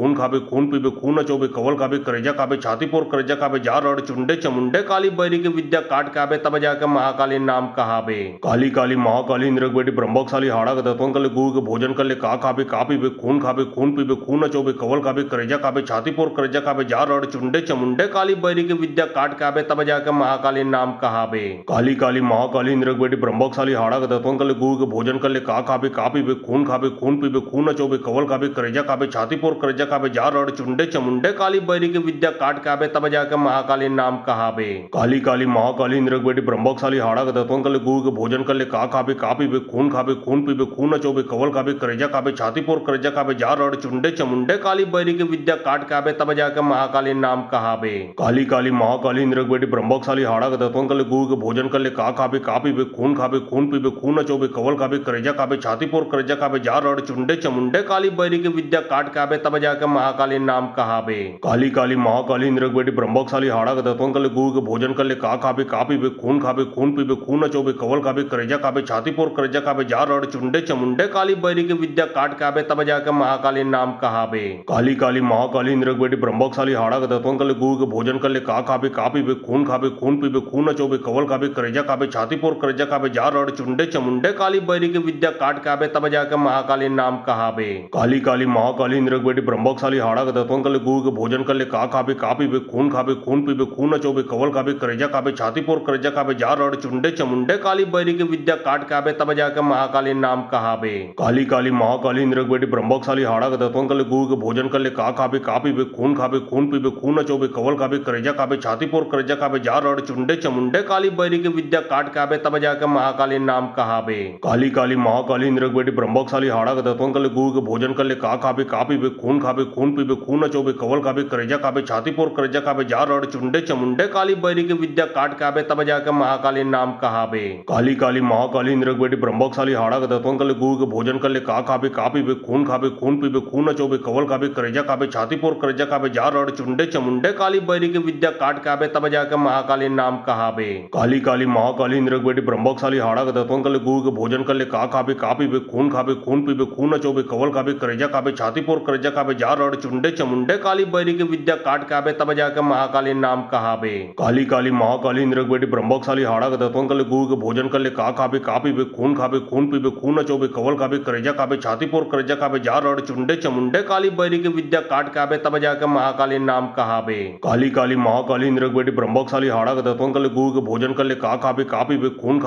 खाबे खून पीबे खून नचोबे कवल खाबे करेजा खाबे छाती पोर करेजा खाबे जार और चुंडे चमुंडे काली बैरी की विद्या काट खाबे तब जाकर महाकाली नाम कहाबे। काली काली महाकाली इंद्र बेटी ब्रह्मोत्साली हाड़ा का दत्वन कर ले गुरु के भोजन कर ले का खाबे खून पीबे खून नचोबे कवल खाबे करेजा खाबे छाती पोर करेजा खाबे जार और चुंडे चमुंडे काली बैरी की विद्या काट खाबे तब जाकर महाकाली नाम कहाबे। काली काली महाकाली इंद्र बेटी ब्रह्मोत्साली हाड़ा का दत्वन कर ले गुरु के भोजन कर ले का खाबे खून पीबे खून नचोबे कवल खाबे करेजा खाबे छाती पोर करेजा खाबे जार और चुंडे चमुंडे काली बैरी की विद्या काट खाबे तब जाकर महाकाली नाम कहाबे। काली काली महाकाली इंद्र बेटी ब्रह्मोत्साली हाड़ा का दत्वन कर ले गुरु के भोजन कर ले का खाबे खून पीबे खून नचोबे कवल खाबे करेजा खाबे छाती पोर करेजा खाबे जार और चुंडे चमुंडे काली बैरी की विद्या काट खाबे तब जाकर महाकाली नाम कहाबे। काली काली महाकाली इंद्र बेटी ब्रह्मोत्साली हाड़ा का दत्वन कर ले गुरु के भोजन कर ले का खाबे खून पीबे खून नचोबे कवल खाबे करेजा खाबे छाती पोर करेजा खाबे जार और चुंडे चमुंडे काली बैरी की विद्या काट खाबे तब जाकर महाकाली नाम कहाबे। काली काली महाकाली इंद्र बेटी ब्रह्मोत्साली हाड़ा का दत्वन कर ले गुरु के भोजन कर ले का खाबे खून पीबे खून नचोबे कवल खाबे करेजा खाबे छाती पोर करेजा खाबे जार और चुंडे चमुंडे काली बैरी की विद्या काट खाबे तब जाकर महाकाली नाम कहाबे। काली काली महाकाली इंद्र बेटी ब्रह्मोत्साली हाड़ा का दत्वन कर ले गुरु के भोजन कर ले का खाबे खून पीबे खून नचोबे कवल खाबे करेजा खाबे छाती पोर करेजा खाबे जार और चुंडे चमुंडे काली बैरी की विद्या काट खाबे तब जाकर महाकाली नाम कहाबे। काली काली महाकाली इंद्र बेटी ब्रह्मोत्साली हाड़ा का दत्वन कर ले गुरु के भोजन कर ले का खाबे खून पीबे खून नचोबे कवल खाबे करेजा खाबे छाती पोर करेजा खाबे जार और चुंडे चमुंडे काली बैरी की विद्या काट खाबे तब जाकर महाकाली नाम कहाबे। काली काली महाकाली इंद्र बेटी ब्रह्मोत्साली हाड़ा का दत्वन कर ले गुरु के भोजन कर ले का खाबे खून पीबे खून नचोबे कवल खाबे करेजा खाबे छाती पोर करेजा खाबे जार और चुंडे चमुंडे काली बैरी की विद्या काट खाबे तब जाकर महाकाली नाम कहाबे। काली काली महाकाली इंद्र बेटी ब्रह्मोत्साली हाड़ा का दत्वन कर ले गुरु के भोजन कर ले का खाबे खून पीबे खून नचोबे कवल खाबे करेजा खाबे छाती पोर करेजा खाबे जार और चुंडे चमुंडे काली बैरी की विद्या काट खाबे तब जाकर महाकाली नाम कहाबे। काली काली महाकाली इंद्र बेटी ब्रह्मोत्साली हाड़ा का दत्वन कर ले गुरु के भोजन कर ले का खाबे खून पीबे खून नचोबे कवल खाबे करेजा खाबे छाती पोर करेजा खाबे जार और चुंडे चमुंडे काली बैरी की विद्या काट खाबे तब जाकर महाकाली नाम कहाबे। काली काली महाकाली इंद्र बेटी ब्रह्मोत्साली हाड़ा का दत्वन कर ले गुरु के भोजन कर ले का खाबे खून पीबे खून नचोबे कवल खाबे करेजा खाबे छाती पोर करेजा खाबे जार और चुंडे चमुंडे काली बैरी की विद्या काट खाबे तब जाकर महाकाली नाम कहाबे। काली काली महाकाली इंद्र बेटी ब्रह्मोत्साली हाड़ा का दत्वन कर ले गुरु के भोजन कर ले का खाबे खून पीबे खून नचोबे कवल खाबे करेजा खाबे छाती पोर कर्जा खाबे जा रड़ चुंडे चमुंडे काली बैरी के विद्या काट के आबे तब जाके महाकाली नाम कहाबे। काली काली महाकाली निरगबेटी ब्रह्मकशाली हाड़ा के दतवन कले गुड़ के भोजन कर ले का खाबे का पीबे खून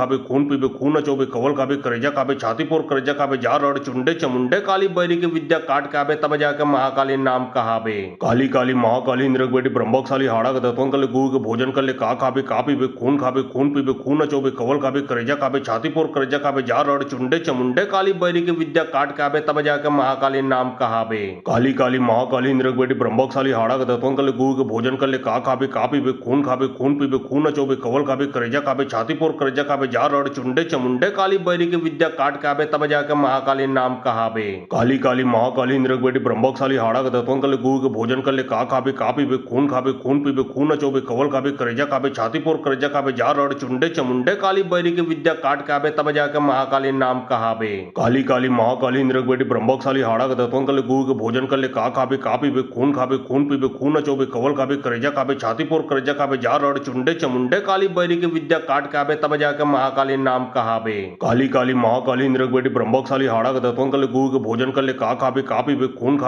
पीबे खून नचोबे कवल खाबे करेजा खाबे छाती पोर करेजा खाबे जा रड़ चुंडे चमुंडे काली बैरी के विद्या काट के आबे तब जाके महाकाली नाम कहाबे। काली काली महाकाली निरगबेटी ब्रह्मकशाली हाड़ा के दतवन कले गुड़ के भोजन कर ले का खाबे का पीबे खून पीबे खून नचोबे कवल खाबे करेजा खाबे छाती पोर करेजा खाबे जा रड़ चुंडे चमुंडे काली बैरी के विद्या काट के आबे तब जाके महाकाली नाम कहाबे। काली काली महाकाली निरगबेटी ब्रह्मकशाली हाड़ा के दतवन कले गुड़ के भोजन कर ले का खाबे का पीबे खून पीबे खून नचोबे कवल खाबे करेजा खाबे छाती पोर करेजा खाबे जा रड़ चुंडे चमुंडे काली बैरी के विद्या काट के आबे तब जाके महाकाली नाम कहाबे। काली काली महाकाली निरगबेटी ब्रह्मकशाली हाड़ा के दतवन कले गुड़ के भोजन कर ले का खाबे का पीबे खून पीबे खून नचोबे कवल खाबे करेजा खाबे छाती पोर करेजा खाबे जा रड़ चुंडे चमुंडे काली बैरी के विद्या काट के आबे तब जाके महाकाली नाम कहाबे। काली काली महाकाली निरगबेटी ब्रह्मकशाली हाड़ा के दतवन कले गुड़ के भोजन कर ले का खाबे का पीबे खून पीबे खून नचोबे कवल खाबे करेजा खाबे छाती पोर करेजा खाबे जा रड़ चुंडे चमुंडे काली बैरी के विद्या काट के आबे तब जाके महाकाली नाम कहाबे। काली काली महाकाली निरगबेटी ब्रह्मकशाली हाड़ा के दतवन कले गुड़ के भोजन कर ले का खाबे का पीबे खून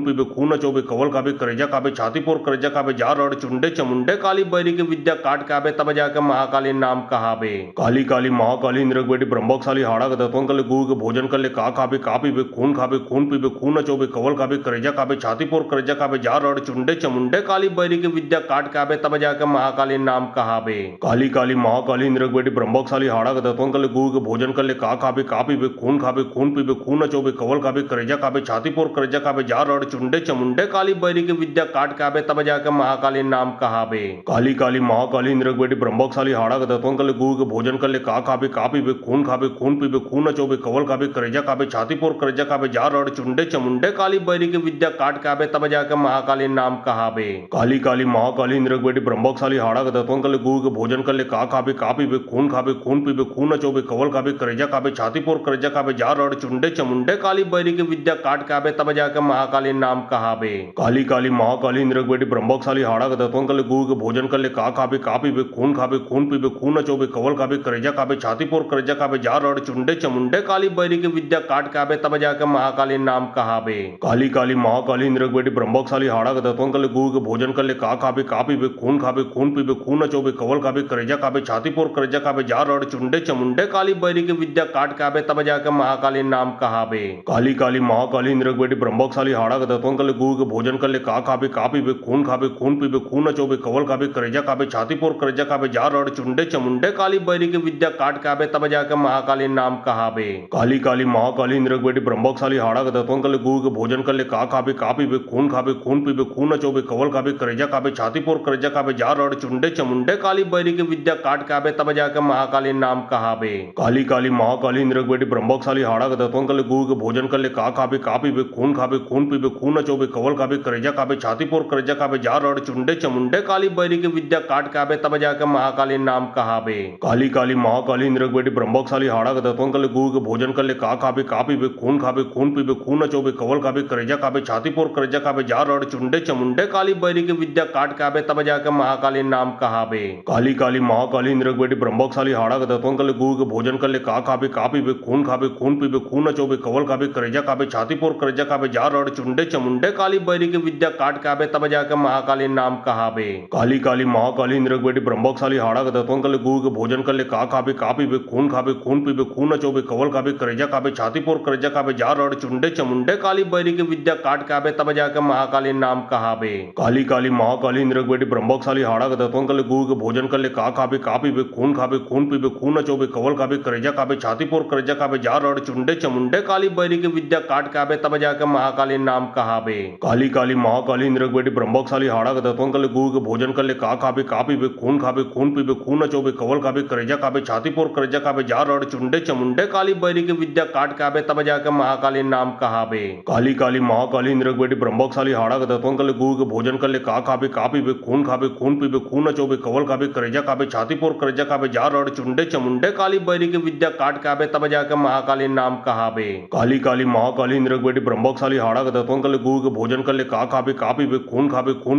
पीबे खून नचोबे कवल खाबे करेजा खाबे छाती पोर करेजा खाबे जा रड़ चुंडे चमुंडे काली बैरी के विद्या काट के आबे तब जाके महाकाली नाम कहाबे। काली काली महाकाली निरगबेटी ब्रह्मकशाली हाड़ा के दतवन कले गुड़ के भोजन कर ले का खाबे का पीबे खून पीबे खून नचोबे कवल खाबे करेजा खाबे छाती पोर करेजा खाबे जा रड़ चुंडे चमुंडे काली बैरी के विद्या काट के आबे तब जाके महाकाली नाम कहाबे। काली काली महाकाली निरगबेटी ब्रह्मकशाली हाड़ा के दतवन कले गुड़ के भोजन कर ले का खाबे का पीबे खून पीबे खून नचोबे कवल खाबे करेजा खाबे छाती पोर करेजा खाबे जा रड़ चुंडे चमुंडे काली बैरी के विद्या काट के आबे तब जाके महाकाली नाम कहाबे। काली काली महाकाली निरगबेटी ब्रह्मकशाली हाड़ा के दतवन कले गुड़ के भोजन कर ले का खाबे का पीबे खून पीबे खून नचोबे कवल खाबे करेजा खाबे छाती पोर करेजा खाबे जा रड़ चुंडे चमुंडे काली बैरी के विद्या काट के आबे तब जाके महाकाली नाम कहाबे। काली काली महाकाली निरगबेटी ब्रह्मकशाली हाड़ा के दतवन कले गुड़ के भोजन कर ले का खाबे का पीबे खून पीबे खून नचोबे कवल खाबे करेजा खाबे छाती पोर करेजा खाबे जा रड़ चुंडे चमुंडे काली बैरी के विद्या काट के आबे तब जाके महाकाली नाम कहाबे। काली काली महाकाली निरगबेटी ब्रह्मकशाली हाड़ा के दतवन कले गुड़ के भोजन कर ले का खाबे का पीबे खून पीबे खून नचोबे कवल खाबे करेजा खाबे छाती पोर करेजा खाबे जा रड़ चुंडे चमुंडे काली बैरी के विद्या काट के आबे तब जाके महाकाली नाम कहाबे। काली काली महाकाली निरगबेटी ब्रह्मकशाली हाड़ा के दतवन कले गुड़ के भोजन कर ले का खाबे का पीबे खून पीबे खून नचोबे कवल खाबे करेजा खाबे छाती पोर करेजा खाबे जा रड़ चुंडे चमुंडे काली बैरी के विद्या काट के आबे तब जाके महाकाली नाम कहाबे। काली काली महाकाली निरगबेटी ब्रह्मकशाली हाड़ा के दतवन कले गुड़ के भोजन कर ले का खाबे का पीबे खून पीबे खून नचोबे कवल खाबे करेजा खाबे छाती पोर करेजा खाबे जा रड़ चुंडे चमुंडे काली बैरी के विद्या काट के आबे तब जाके महाकाली नाम कहाबे। काली काली महाकाली निरगबेटी ब्रह्मकशाली हाड़ा के दतवन कले गुड़ के भोजन कर ले का खाबे का पीबे खून पीबे खून नचोबे कवल खाबे करेजा खाबे छाती पोर करेजा खाबे जा रड़ चुंडे चमुंडे काली बैरी के विद्या काट के आबे तब जाके महाकाली नाम कहाबे। काली काली महाकाली निरगबेटी ब्रह्मकशाली हाड़ा के दतवन कले गुड़ के भोजन कर ले का खाबे का पीबे खून पीबे खून नचोबे कवल खाबे करेजा खाबे छाती पोर करेजा खाबे जा रड़ चुंडे चमुंडे काली बैरी के विद्या काट के आबे तब जाके महाकाली नाम कहाबे। काली काली महाकाली निरगबेटी ब्रह्मकशाली हाड़ा के दतवन कले गुड़ के भोजन कर ले का खाबे का पीबे खून पीबे खून नचोबे कवल खाबे करेजा खाबे छाती पोर करेजा खाबे जा रड़ चुंडे चमुंडे काली बैरी के विद्या काट के आबे तब जाके महाकाली नाम कहाबे। काली काली महाकाली निरगबेटी ब्रह्मकशाली हाड़ा के दतवन कले गुड़ के भोजन कर ले का खाबे का पीबे खून पीबे खून नचोबे कवल खाबे करेजा खाबे छाती पोर करेजा खाबे जा रड़ चुंडे चमुंडे काली बैरी के विद्या काट के आबे तब जाके महाकाली नाम कहाबे। काली काली महाकाली निरगबेटी ब्रह्मकशाली हाड़ा के दतवन कले गुड़ के भोजन कर ले का खाबे का पीबे खून पीबे खून नचोबे कवल खाबे करेजा खाबे छाती पोर करेजा खाबे जा रड़ चुंडे चमुंडे काली बैरी के विद्या काट के आबे तब जाके महाकाली नाम कहाबे। काली काली महाकाली निरगबेटी ब्रह्मकशाली हाड़ा के दतवन कले गुड़ के भोजन कर ले का खाबे का पीबे खून पीबे खून नचोबे कवल खाबे करेजा खाबे छाती पोर करेजा खाबे जा रड़ चुंडे चमुंडे काली बैरी के विद्या काट के आबे तब जाके महाकाली नाम कहाबे। काली काली महाकाली निरगबेटी ब्रह्मकशाली हाड़ा के दतवन कले गुड़ के भोजन कर ले का खाबे का पीबे खून पीबे खून नचोबे कवल खाबे करेजा खाबे छाती पोर करेजा खाबे जा रड़ चुंडे चमुंडे काली बैरी के विद्या काट के आबे तब जाके महाकाली नाम कहाबे। काली काली महाकाली निरगबेटी ब्रह्मकशाली हाड़ा के दतवन कले गुड़ के भोजन कर ले का खाबे का पीबे खून पीबे खून नचोबे कवल खाबे करेजा खाबे छाती पोर करेजा खाबे जा रड़ चुंडे चमुंडे काली बैरी के विद्या काट के आबे तब जाके महाकाली नाम कहाबे। काली काली महाकाली निरगबेटी ब्रह्मकशाली हाड़ा के दतवन कले गुड़ के भोजन कर ले का खाबे का पीबे खून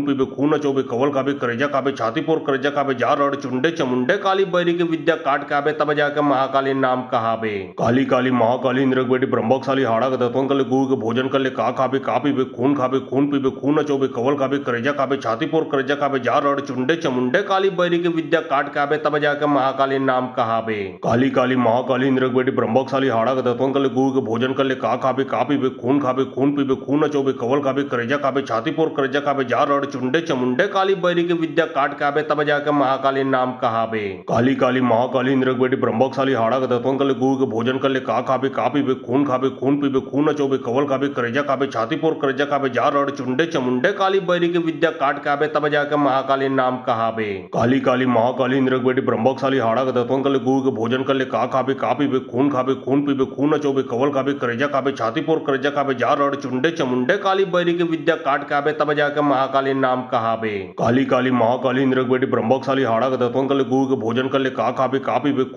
पीबे खून नचोबे कवल खाबे करेजा खाबे छाती पोर करेजा खाबे जा रड़ चुंडे चमुंडे काली बैरी के विद्या काट के आबे तब जाके महाकाली नाम कहाबे। काली काली महाकाली निरगबेटी ब्रह्मकशाली हाड़ा के दतवन कर ले गुड़ के भोजन कर ले का खाबे खून पीबे खून नचोबे कवल खाबे करेजा खाबे छाती पोर करेजा खाबे जार रड़ चुंडे चमुंडे काली बैरी के विद्या काट के आबे तब जाके महाकाली नाम कहाबे। काली काली महाकाली इंद्र बेटी ब्रह्मशाली हाड़ा के दतवन कर ले गुड़ के भोजन कर ले का खाबे पीबे खून नचोबे कवल खाबे करेजा खाबे छाती पोर करेजा खाबे जार रड़ चुंडे चमुंडे काली बैरी के विद्या काट के आबे तब जाके महाकाली नाम कहाबे। काली काली महाकाली इंद्र बेटी ब्रह्मशाली हाड़ा के दतवन कर ले गुड़ के भोजन कर ले का पीबे खून नचोबे कवल खाबे करेजा खाबे छाती पोर करेजा खाबे जार रड़ चुंडे चमुंडे काली बैरी के विद्या काट के आबे तब जाके महाकाली नाम कहाबे। काली काली महाकाली इंद्र बेटी ब्रह्मशाली हाड़ा के दतवन कर ले गुड़ के भोजन कर ले का पीबे खून नचोबे कवल खाबे करेजा खाबे छाती पोर करेजा खाबे जार रड़ चुंडे चमुंडे काली बैरी के विद्या काट के आबे तब जाके महाकाली नाम कहाबे। काली काली महाकाली इंद्र बेटी ब्रह्मशाली हाड़ा के दतवन कर ले गुड़ के भोजन कर ले का पीबे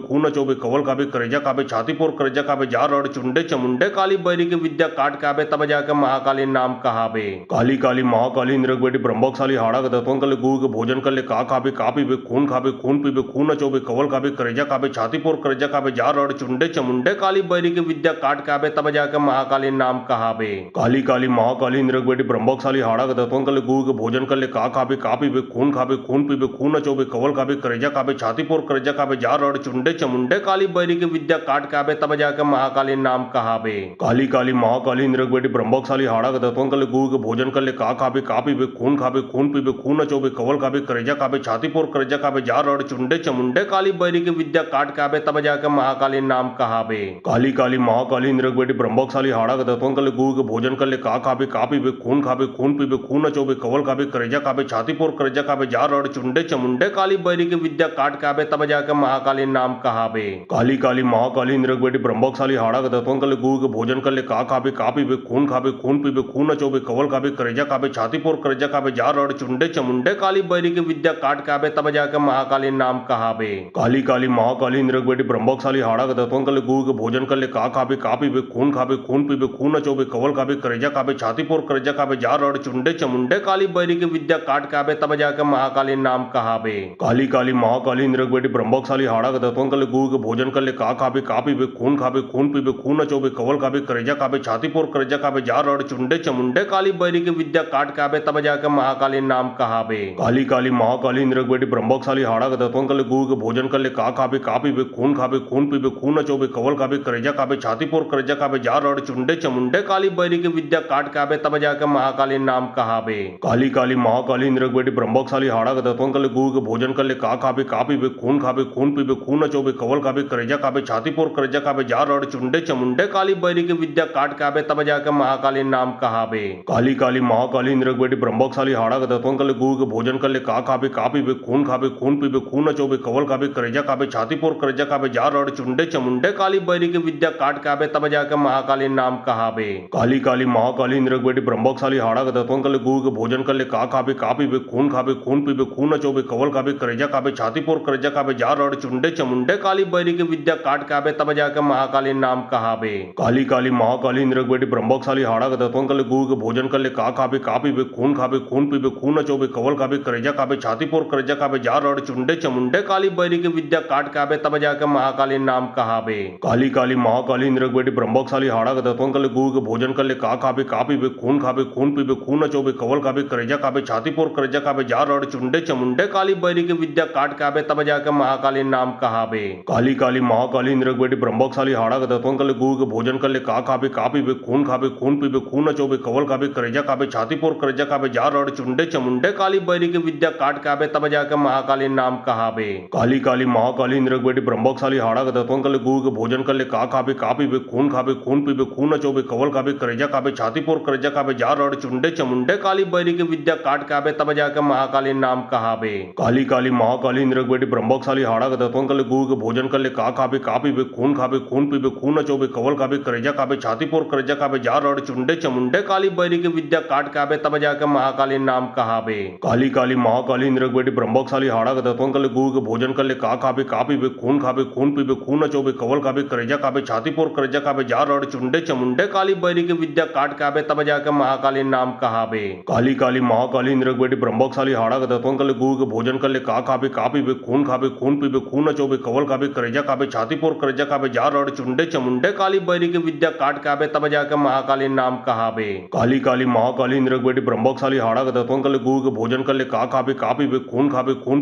खून नचोबे कवल खाबे करेजा खाबे छाती पोर करेजा खाबे जार रड़ चुंडे चमुंडे काली बैरी के विद्या काट के आबे तब जाके महाकाली नाम कहाबे। काली काली महाकाली इंद्र बेटी ब्रह्मशाली हाड़ा के दतवन कर ले गुड़ के भोजन कर ले का पीबे खून नचोबे कवल खाबे करेजा खाबे छाती पोर करेजा खाबे जार रड़ चुंडे चमुंडे काली बैरी के विद्या काट के आबे तब जाके महाकाली नाम कहाबे। काली काली महाकाली इंद्र बेटी ब्रह्मशाली हाड़ा के दतवन कर ले गुड़ के भोजन कर ले का पीबे खून नचोबे कवल खाबे करेजा खाबे छाती पोर करेजा खाबे जार रड़ चुंडे चमुंडे काली बैरी के विद्या काट के आबे तब जाके महाकाली नाम कहाबे। काली काली महाकाली इंद्र बेटी ब्रह्मशाली हाड़ा के दतवन कर ले गुड़ के भोजन कर ले का पीबे खून नचोबे कवल खाबे करेजा खाबे छाती पोर करेजा खाबे जार रड़ चुंडे चमुंडे काली बैरी के विद्या काट के आबे तब जाके महाकाली नाम कहाबे। काली काली महाकाली इंद्र बेटी ब्रह्मशाली हाड़ा के दतवन कर ले गुड़ के भोजन कर ले का पीबे खून नचोबे कवल खाबे करेजा खाबे छाती पोर करेजा खाबे जार रड़ चुंडे चमुंडे काली बैरी के विद्या काट के आबे तब जाके महाकाली नाम कहाबे। काली काली महाकाली इंद्र बेटी ब्रह्मशाली हाड़ा के दतवन कर ले गुड़ के भोजन कर ले का पीबे खून नचोबे कवल खाबे करेजा खाबे छाती पोर करेजा खाबे जार रड़ चुंडे चमुंडे काली बैरी के विद्या काट के आबे तब जाके महाकाली नाम कहाबे। काली काली महाकाली इंद्र बेटी ब्रह्मशाली हाड़ा के दतवन कर ले गुड़ के भोजन कर ले का पीबे खून नचोबे कवल खाबे करेजा खाबे छाती पोर करेजा खाबे जार रड़ चुंडे चमुंडे काली बैरी के विद्या काट के आबे तब जाके महाकाली नाम कहाबे। काली काली महाकाली इंद्र बेटी ब्रह्मशाली हाड़ा के दतवन कर ले गुड़ के भोजन कर ले का पीबे खून नचोबे कवल खाबे करेजा खाबे छाती पोर करेजा खाबे जार रड़ चुंडे चमुंडे काली बैरी के विद्या काट के आबे तब जाके महाकाली नाम कहाबे। काली काली महाकाली इंद्र बेटी ब्रह्मशाली हाड़ा के दतवन कर ले गुड़ के भोजन कर ले का पीबे खून नचोबे कवल खाबे करेजा खाबे छाती पोर करेजा खाबे जार रड़ चुंडे चमुंडे काली बैरी के विद्या काट के आबे तब जाके महाकाली नाम कहाबे। काली काली महाकाली इंद्र बेटी ब्रह्मशाली हाड़ा के दतवन कर ले गुड़ के भोजन कर ले का पीबे खून नचोबे कवल खाबे करेजा खाबे छाती पोर करेजा खाबे जार रड़ चुंडे चमुंडे काली बैरी के विद्या काट के आबे तब जाके महाकाली नाम कहाबे। काली काली महाकाली इंद्र बेटी ब्रह्मशाली हाड़ा के दतवन कर ले गुड़ के भोजन कर ले का पीबे खून नचोबे कवल खाबे करेजा खाबे छाती पोर करेजा खाबे जार रड़ चुंडे चमुंडे काली बैरी के विद्या काट के आबे तब जाके महाकाली नाम कहाबे। काली काली महाकाली इंद्र बेटी ब्रह्मशाली हाड़ा के दतवन कर ले गुड़ के भोजन कर ले का पीबे खून नचोबे कवल खाबे करेजा खाबे छाती पोर करेजा खाबे जार रड़ चुंडे चमुंडे काली बैरी के विद्या काट के आबे तब जाके महाकाली नाम कहाबे। काली काली महाकाली इंद्र बेटी ब्रह्मशाली हाड़ा के दतवन कर ले गुड़ के भोजन कर ले का पीबे खून नचोबे कवल खाबे करेजा खाबे छाती पोर करेजा खाबे जार रड़ चुंडे चमुंडे काली बैरी के विद्या काट के आबे तब जाके महाकाली नाम कहाबे। काली काली महाकाली इंद्र बेटी ब्रह्मशाली हाड़ा के दतवन कर ले गुड़ के भोजन कर ले का पीबे खून नचोबे कवल खाबे करेजा खाबे छाती पोर करेजा खाबे जार रड़ चुंडे चमुंडे काली बैरी के विद्या काट के आबे तब जाके महाकाली नाम कहाबे। काली काली महाकाली इंद्र बेटी ब्रह्मशाली हाड़ा के दतवन कर ले गुड़ के भोजन कर ले का पीबे खून नचोबे कवल खाबे करेजा खाबे छाती पोर करेजा खाबे जार रड़ चुंडे चमुंडे काली बैरी के विद्या काट के आबे तब जाके महाकाली नाम कहाबे। काली काली महाकाली इंद्र बेटी ब्रह्मशाली हाड़ा के दतवन कर ले गुड़ के भोजन कर ले का पीबे खून नचोबे कवल खाबे करेजा खाबे छाती पोर करेजा खाबे जार रड़ चुंडे चमुंडे काली बैरी के विद्या काट के आबे तब जाके महाकाली नाम कहाबे। काली काली महाकाली इंद्र बेटी ब्रह्मशाली हाड़ा के दतवन कर ले गुड़ के भोजन कर ले का पीबे खून नचोबे कवल खाबे करेजा खाबे छाती पोर करेजा खाबे जार रड़ चुंडे चमुंडे काली बैरी के विद्या काट के आबे तब जाके महाकाली नाम कहाबे। काली काली महाकाली इंद्र बेटी ब्रह्मशाली हाड़ा के दतवन कर ले गुड़ के भोजन कर ले का पीबे खून नचोबे कवल खाबे करेजा खाबे छाती पोर करेजा खाबे जार रड़ चुंडे चमुंडे काली बैरी के विद्या काट के आबे तब जाके महाकाली नाम कहाबे। काली काली महाकाली इंद्र बेटी ब्रह्मशाली हाड़ा के दतवन कर ले गुड़ के भोजन कर ले का पीबे खून नचोबे कवल खाबे करेजा खाबे छाती पोर करेजा खाबे जार रड़ चुंडे चमुंडे चमुंडे काली बैरी के विद्या काट के आबे तब जाके महाकाली नाम कहाबे। काली काली महाकाली इंद्र बेटी ब्रह्मशाली हाड़ा के दतवन कले गुरु के भोजन कर ले का खाबे का पीबे खून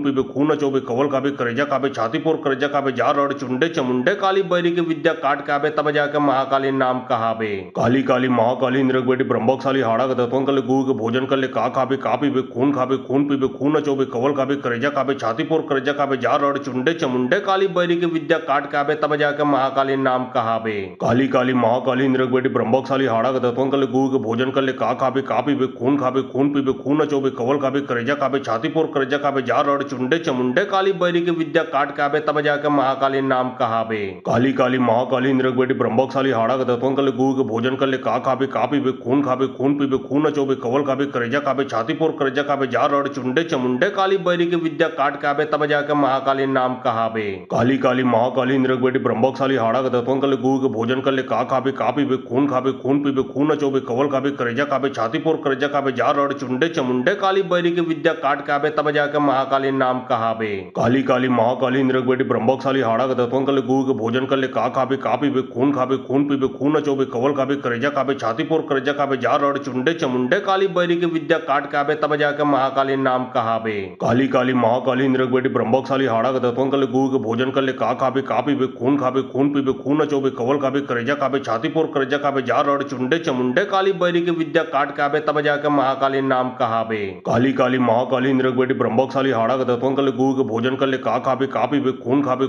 पीबे खून नचोबे कवल खाबे करेजा खाबे छाती पोर करेजा खाबे जार और चुंडे चमुंडे काली बैरी के विद्या काट के आबे तब जाके महाकाली नाम कहाबे। काली काली महाकाली इंद्र बेटी ब्रह्मशाली हाड़ा के दतवन कले गुरु के भोजन कर ले का खाबे खून पीबे खून नचोबे कवल खाबे करेजा खाबे छाती पोर करेजा खाबे जार और चुंडे चमुंडे काली बैरी के विद्या काट के आबे तब जाके महाकाली नाम कहाबे। काली काली महाकाली इंद्र बेटी ब्रह्मशाली हाड़ा के दतवन कले गुरु के भोजन कर ले का खाबे खून पीबे खून नचोबे कवल खाबे करेजा खाबे छाती पोर करेजा खाबे जार और चुंडे चमुंडे काली बैरी के विद्या काट के आबे तब जाके महाकाली नाम कहाबे। काली काली महाकाली इंद्र बेटी ब्रह्मशाली हाड़ा के दतवन कले गुरु के भोजन कर ले का खाबे खून पीबे खून नचोबे कवल खाबे करेजा खाबे छाती पोर करेजा खाबे जार और चुंडे चमुंडे काली बैरी के विद्या काट के आबे तब जाके महाकाली नाम कहाबे। काली काली महाकाली इंद्र बेटी ब्रह्मशाली हाड़ा के दतवन कले गुरु के भोजन कर ले का खाबे खून पीबे खून नचोबे कवल खाबे करेजा खाबे छाती पोर करेजा खाबे जार और चुंडे चमुंडे काली बैरी के विद्या काट के आबे तब जाके महाकाली नाम कहाबे। काली काली महाकाली इंद्र बेटी ब्रह्मशाली हाड़ा के दतवन कले गुरु के भोजन कर ले का खाबे खून पीबे खून नचोबे कवल खाबे करेजा खाबे छाती पोर करेजा खाबे जार और चुंडे चमुंडे काली बैरी के विद्या काट के आबे तब जाके महाकाली नाम कहाबे। काली काली महाकाली इंद्र बेटी ब्रह्मशाली हाड़ा के दतवन कले गुरु के भोजन कर ले का खाबे खून पीबे खून नचोबे कवल खाबे करेजा खाबे छाती पोर करेजा खाबे जार और चुंडे चमुंडे काली बैरी के विद्या काट के आबे तब जाके महाकाली नाम कहाबे। काली काली महाकाली इंद्र बेटी ब्रह्मशाली हाड़ा के दतवन कले गुरु के भोजन कर ले का खाबे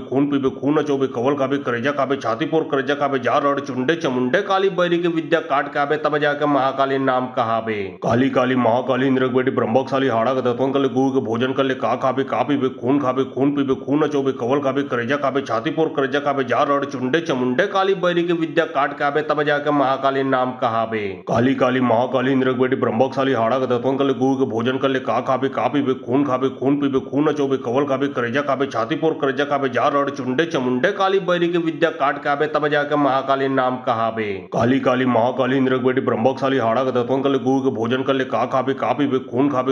खून पीबे खून नचोबे कवल खाबे करेजा खाबे छाती पोर करेजा खाबे जार और चुंडे चमुंडे काली बैरी के विद्या काट के आबे तब जाके महाकाली नाम कहाबे। काली काली महाकाली इंद्र बेटी ब्रह्मशाली हाड़ा के दतवन कले गुरु के भोजन कर ले का खाबे खून पीबे खून नचोबे कवल खाबे करेजा खाबे छाती पोर करेजा खाबे जार और चुंडे चमुंडे काली बैरी के विद्या काट के आबे तब जाके महाकाली नाम कहाबे। काली काली महाकाली इंद्र बेटी ब्रह्मशाली हाड़ा के दतवन कले गुरु के भोजन कर ले का खाबे खून पीबे खून नचोबे कवल खाबे करेजा खाबे छाती पोर करेजा खाबे जार और चुंडे चमुंडे काली बैरी के विद्या काट के आबे तब जाके महाकाली नाम कहाबे। काली काली महाकाली इंद्र बेटी ब्रह्मशाली हाड़ा के दतवन कले गुरु के भोजन कर ले का खाबे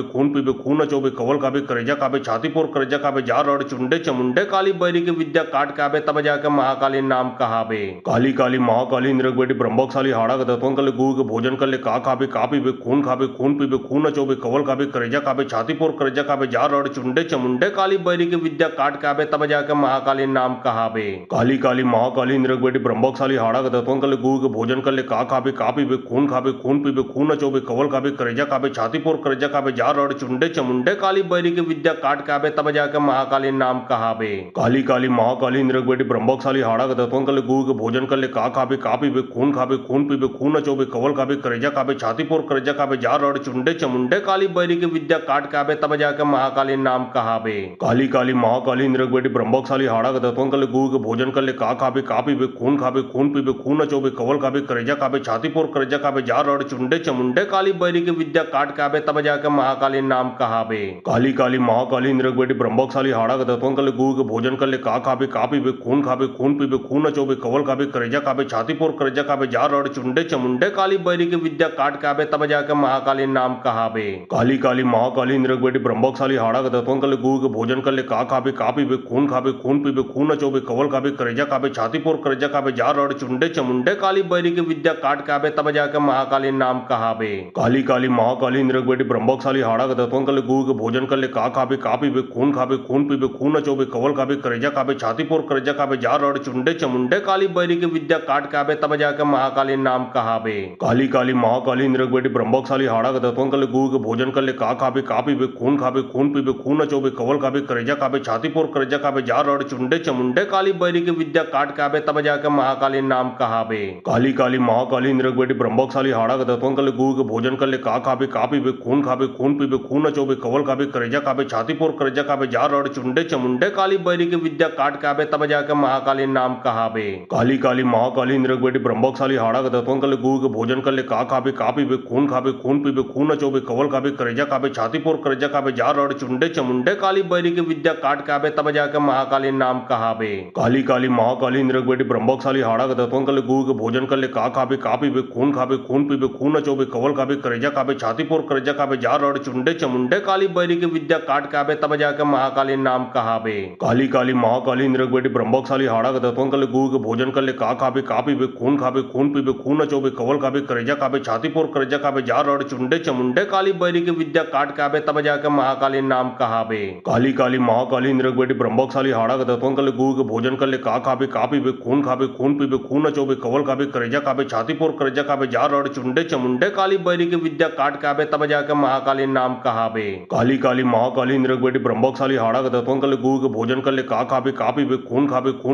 खून पीबे खून नचोबे कवल खाबे करेजा खाबे छाती पोर करेजा खाबे जार और चुंडे चमुंडे काली बैरी के विद्या काट के आबे तब जाके महाकाली नाम कहाबे। काली काली महाकाली इंद्र बेटी ब्रह्मशाली हाड़ा के दतवन कले गुरु के भोजन कर ले का खाबे खून पीबे खून नचोबे कवल खाबे करेजा खाबे छाती पोर करेजा खाबे जार और चुंडे चमुंडे काली बैरी के विद्या काट के आबे तब जाके महाकाली नाम कहाबे। काली काली महाकाली इंद्र बेटी ब्रह्मशाली हाड़ा के दतवन कले गुरु के भोजन कर ले का खाबे खून पीबे खून नचोबे कवल खाबे करेजा खाबे छाती पोर करेजा खाबे जार और चुंडे चमुंडे काली बैरी के विद्या काट के आबे तब जाके महाकाली नाम कहाबे। काली काली महाकाली इंद्र बेटी ब्रह्मशाली हाड़ा के दतवन कले गुरु के भोजन कर ले का खाबे खून पीबे खून नचोबे कवल खाबे करेजा खाबे छाती पोर करेजा खाबे जार और चुंडे चमुंडे काली बैरी के विद्या काट के आबे तब जाके महाकाली नाम कहाबे। काली काली महाकाली इंद्र बेटी ब्रह्मशाली हाड़ा के दतवन कले गुरु के भोजन कर ले का खाबे खून पीबे खून नचोबे कवल खाबे करेजा खाबे छाती पोर करेजा खाबे जार और चुंडे चमुंडे काली बैरी के विद्या काट के आबे तब जाके महाकाली नाम कहाबे। काली काली महाकाली इंद्र बेटी ब्रह्मशाली हाड़ा के दतवन कले गुरु के भोजन कर ले का खाबे खून पीबे खून नचोबे कवल खाबे करेजा खाबे छाती पोर करेजा खाबे जार और चुंडे चमुंडे काली बैरी के विद्या काट के आबे तब जाके महाकाली नाम कहाबे। काली काली महाकाली इंद्र बेटी ब्रह्मशाली हाड़ा के दतवन कले गुरु के भोजन कर ले का खाबे खून पीबे खून नचोबे कवल खाबे करेजा खाबे छाती पोर करेजा खाबे जार और चुंडे चमुंडे काली बैरी के विद्या काट के आबे तब जाके महाकाली नाम कहाबे। काली काली महाकाली इंद्र बेटी ब्रह्मशाली हाड़ा के दतवन कले गुरु के भोजन कर ले का खाबे खून पीबे खून नचोबे कवल खाबे करेजा खाबे छाती पोर करेजा खाबे जार और चुंडे चमुंडे काली बैरी के विद्या काट के आबे तब जाके महाकाली नाम कहाबे। काली काली महाकाली इंद्र बेटी ब्रह्मशाली हाड़ा के दतवन कले गुरु के भोजन कर ले का खाबे खून पीबे खून नचोबे कवल खाबे करेजा खाबे छाती पोर करेजा खाबे जार और चुंडे चमुंडे काली बैरी के विद्या काट के आबे तब जाके महाकाली नाम कहाबे। काली काली महाकाली इंद्र बेटी ब्रह्मशाली हाड़ा के दतवन कले गुरु के भोजन कर ले का खाबे खून पीबे खून नचोबे कवल खाबे करेजा खाबे छाती पोर करेजा खाबे जार और चुंडे चमुंडे काली बैरी के विद्या काट के आबे तब जाके महाकाली नाम कहाबे। काली काली महाकाली इंद्र बेटी ब्रह्मशाली हाड़ा के दतवन कले गुरु के भोजन कर ले का खाबे खून पीबे खून नचोबे कवल खाबे करेजा खाबे छाती पोर करेजा खाबे जार और चुंडे चमुंडे काली बैरी के विद्या काट के आबे तब जाके महाकाली नाम कहाबे। काली काली महाकाली इंद्र बेटी ब्रह्मशाली हाड़ा के दतवन कले गुरु के भोजन कर ले का खाबे खून पीबे खून नचोबे कवल खाबे करेजा खाबे छाती पोर करेजा खाबे जार और चुंडे चमुंडे काली बैरी के विद्या काट के आबे तब जाके महाकाली नाम कहाबे। काली काली महाकाली इंद्र बेटी ब्रह्मशाली हाड़ा के दतवन कले गुरु के भोजन कर ले का खाबे का पीबे खून पीबे खून नचोबे कवल खाबे करेजा खाबे छाती पोर करेजा खाबे जार रड़ चुंडे चमुंडे काली बैरी के विद्या काट खाबे तब जाके महाकाली नाम कहाबे। काली काली महाकाली इंद्रक बेटी ब्रह्मकशाली हाड़ा का दत्वन कले गुरु के भोजन कले का खाबे पीबे खून पीबे खून नचोबे कवल खाबे करेजा खाबे छाती पोर करेजा खाबे जार रड़ चुंडे चमुंडे काली बैरी के विद्या काट खाबे तब जाके महाकाली नाम कहाबे। काली काली महाकाली इंद्रक बेटी ब्रह्मकशाली हाड़ा का दत्वन कले गुरु के भोजन कले का खाबे पीबे खून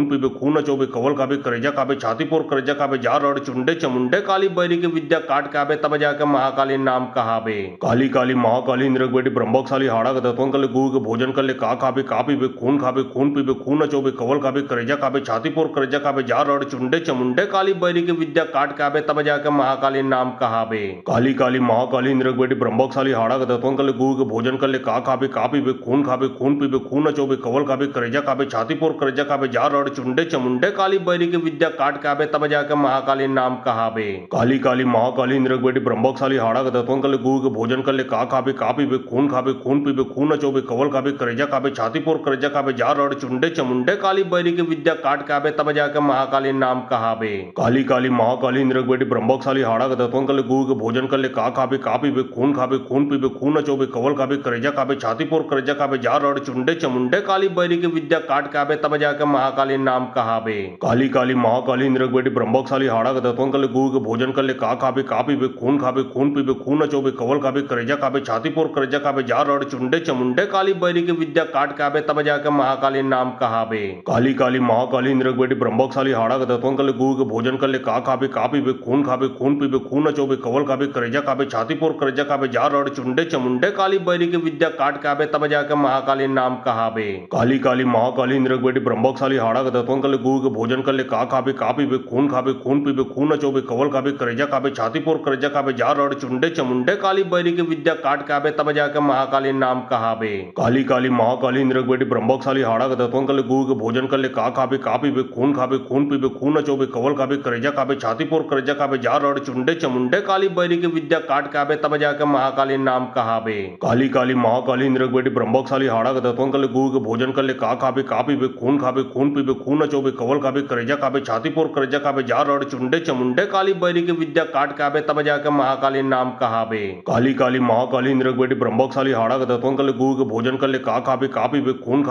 पीबे खून नचोबे कवल खाबे करेजा खाबे छाती पोर करेजा खाबे जार रड़ चुंडे चमुंडे काली बैरी के विद्या काट खाबे तब जाके महाकाली नाम कहाबे। काली काली महाकाली इंद्रक बेटी ब्रह्मकशाली हाड़ा का दत्वन कले गुरु के भोजन कले का खाबे पीबे खून पीबे खून नचोबे कवल खाबे करेजा खाबे छाती पोर करेजा खाबे जार रड़ चुंडे चमुंडे काली बैरी के विद्या काट खाबे तब जाके महाकाली नाम कहाबे। काली काली महाकाली इंद्रक बेटी ब्रह्मकशाली हाड़ा का दत्वन कले गुरु के भोजन कले का खाबे पीबे खून पीबे खून नचोबे कवल खाबे करेजा खाबे छाती पोर करेजा खाबे जार रड़ चुंडे चमुंडे काली बैरी के विद्या काट खाबे तब जाके महाकाली नाम कहाबे। काली काली महाकाली इंद्रक बेटी ब्रह्मकशाली हाड़ा का दत्वन कले गुरु के भोजन कले का खाबे पीबे खून पीबे खून नचोबे कवल खाबे करेजा खाबे छाती पोर करेजा खाबे जार रड़ चुंडे चमुंडे काली बैरी के विद्या काट खाबे तब जाके महाकाली नाम कहाबे। काली काली महाकाली इंद्रक बेटी ब्रह्मकशाली हाड़ा का दत्वन कले गुरु के भोजन कले का खाबे पीबे खून पीबे खून नचोबे कवल खाबे करेजा खाबे छाती पोर करेजा खाबे जार रड़ चुंडे चमुंडे काली बैरी के विद्या काट खाबे तब जाके महाकाली नाम कहाबे। काली काली महाकाली इंद्रक बेटी ब्रह्मकशाली हाड़ा का दत्वन कले गुरु के भोजन कले का खाबे पीबे खून पीबे खून नचोबे कवल खाबे करेजा खाबे छाती पोर करेजा खाबे जार रड़ चुंडे चमुंडे काली बैरी के विद्या काट खाबे तब जाके महाकाली नाम कहाबे। काली काली महाकाली इंद्रक बेटी ब्रह्मकशाली हाड़ा का दत्वन कले गुरु के भोजन कले का खाबे पीबे खून पीबे खून नचोबे कवल खाबे करेजा खाबे छाती पोर करेजा खाबे जार रड़ चुंडे चमुंडे काली बैरी के विद्या काट खाबे तब जाके महाकाली नाम कहाबे। काली काली महाकाली इंद्रक बेटी ब्रह्मकशाली हाड़ा का दत्वन कले गुरु के भोजन कले का खाबे पीबे खून पीबे खून नचोबे कवल खाबे करेजा खाबे छाती पोर करेजा खाबे जार रड़ चुंडे चमुंडे काली बैरी के विद्या काट खाबे तब जाके महाकाली नाम कहाबे। काली काली महाकाली इंद्रक बेटी ब्रह्मकशाली हाड़ा का दत्वन कले गुरु के भोजन कले का खाबे पीबे खून पीबे खून नचोबे कवल खाबे करेजा खाबे छाती पोर करेजा खाबे जार रड़ चुंडे चमुंडे काली बैरी के विद्या काट खाबे तब जाके महाकाली नाम कहाबे। काली काली महाकाली इंद्रक बेटी ब्रह्मकशाली हाड़ा का दत्वन कले गुरु के भोजन कले का खाबे पीबे खून पीबे खून नचोबे कवल खाबे करेजा खाबे छाती पोर करेजा खाबे जार रड़ चुंडे चमुंडे काली बैरी के विद्या काट खाबे तब जाके महाकाली नाम कहाबे। काली काली महाकाली इंद्रक बेटी ब्रह्मकशाली हाड़ा का दत्वन कले गुरु के भोजन कले का खाबे पीबे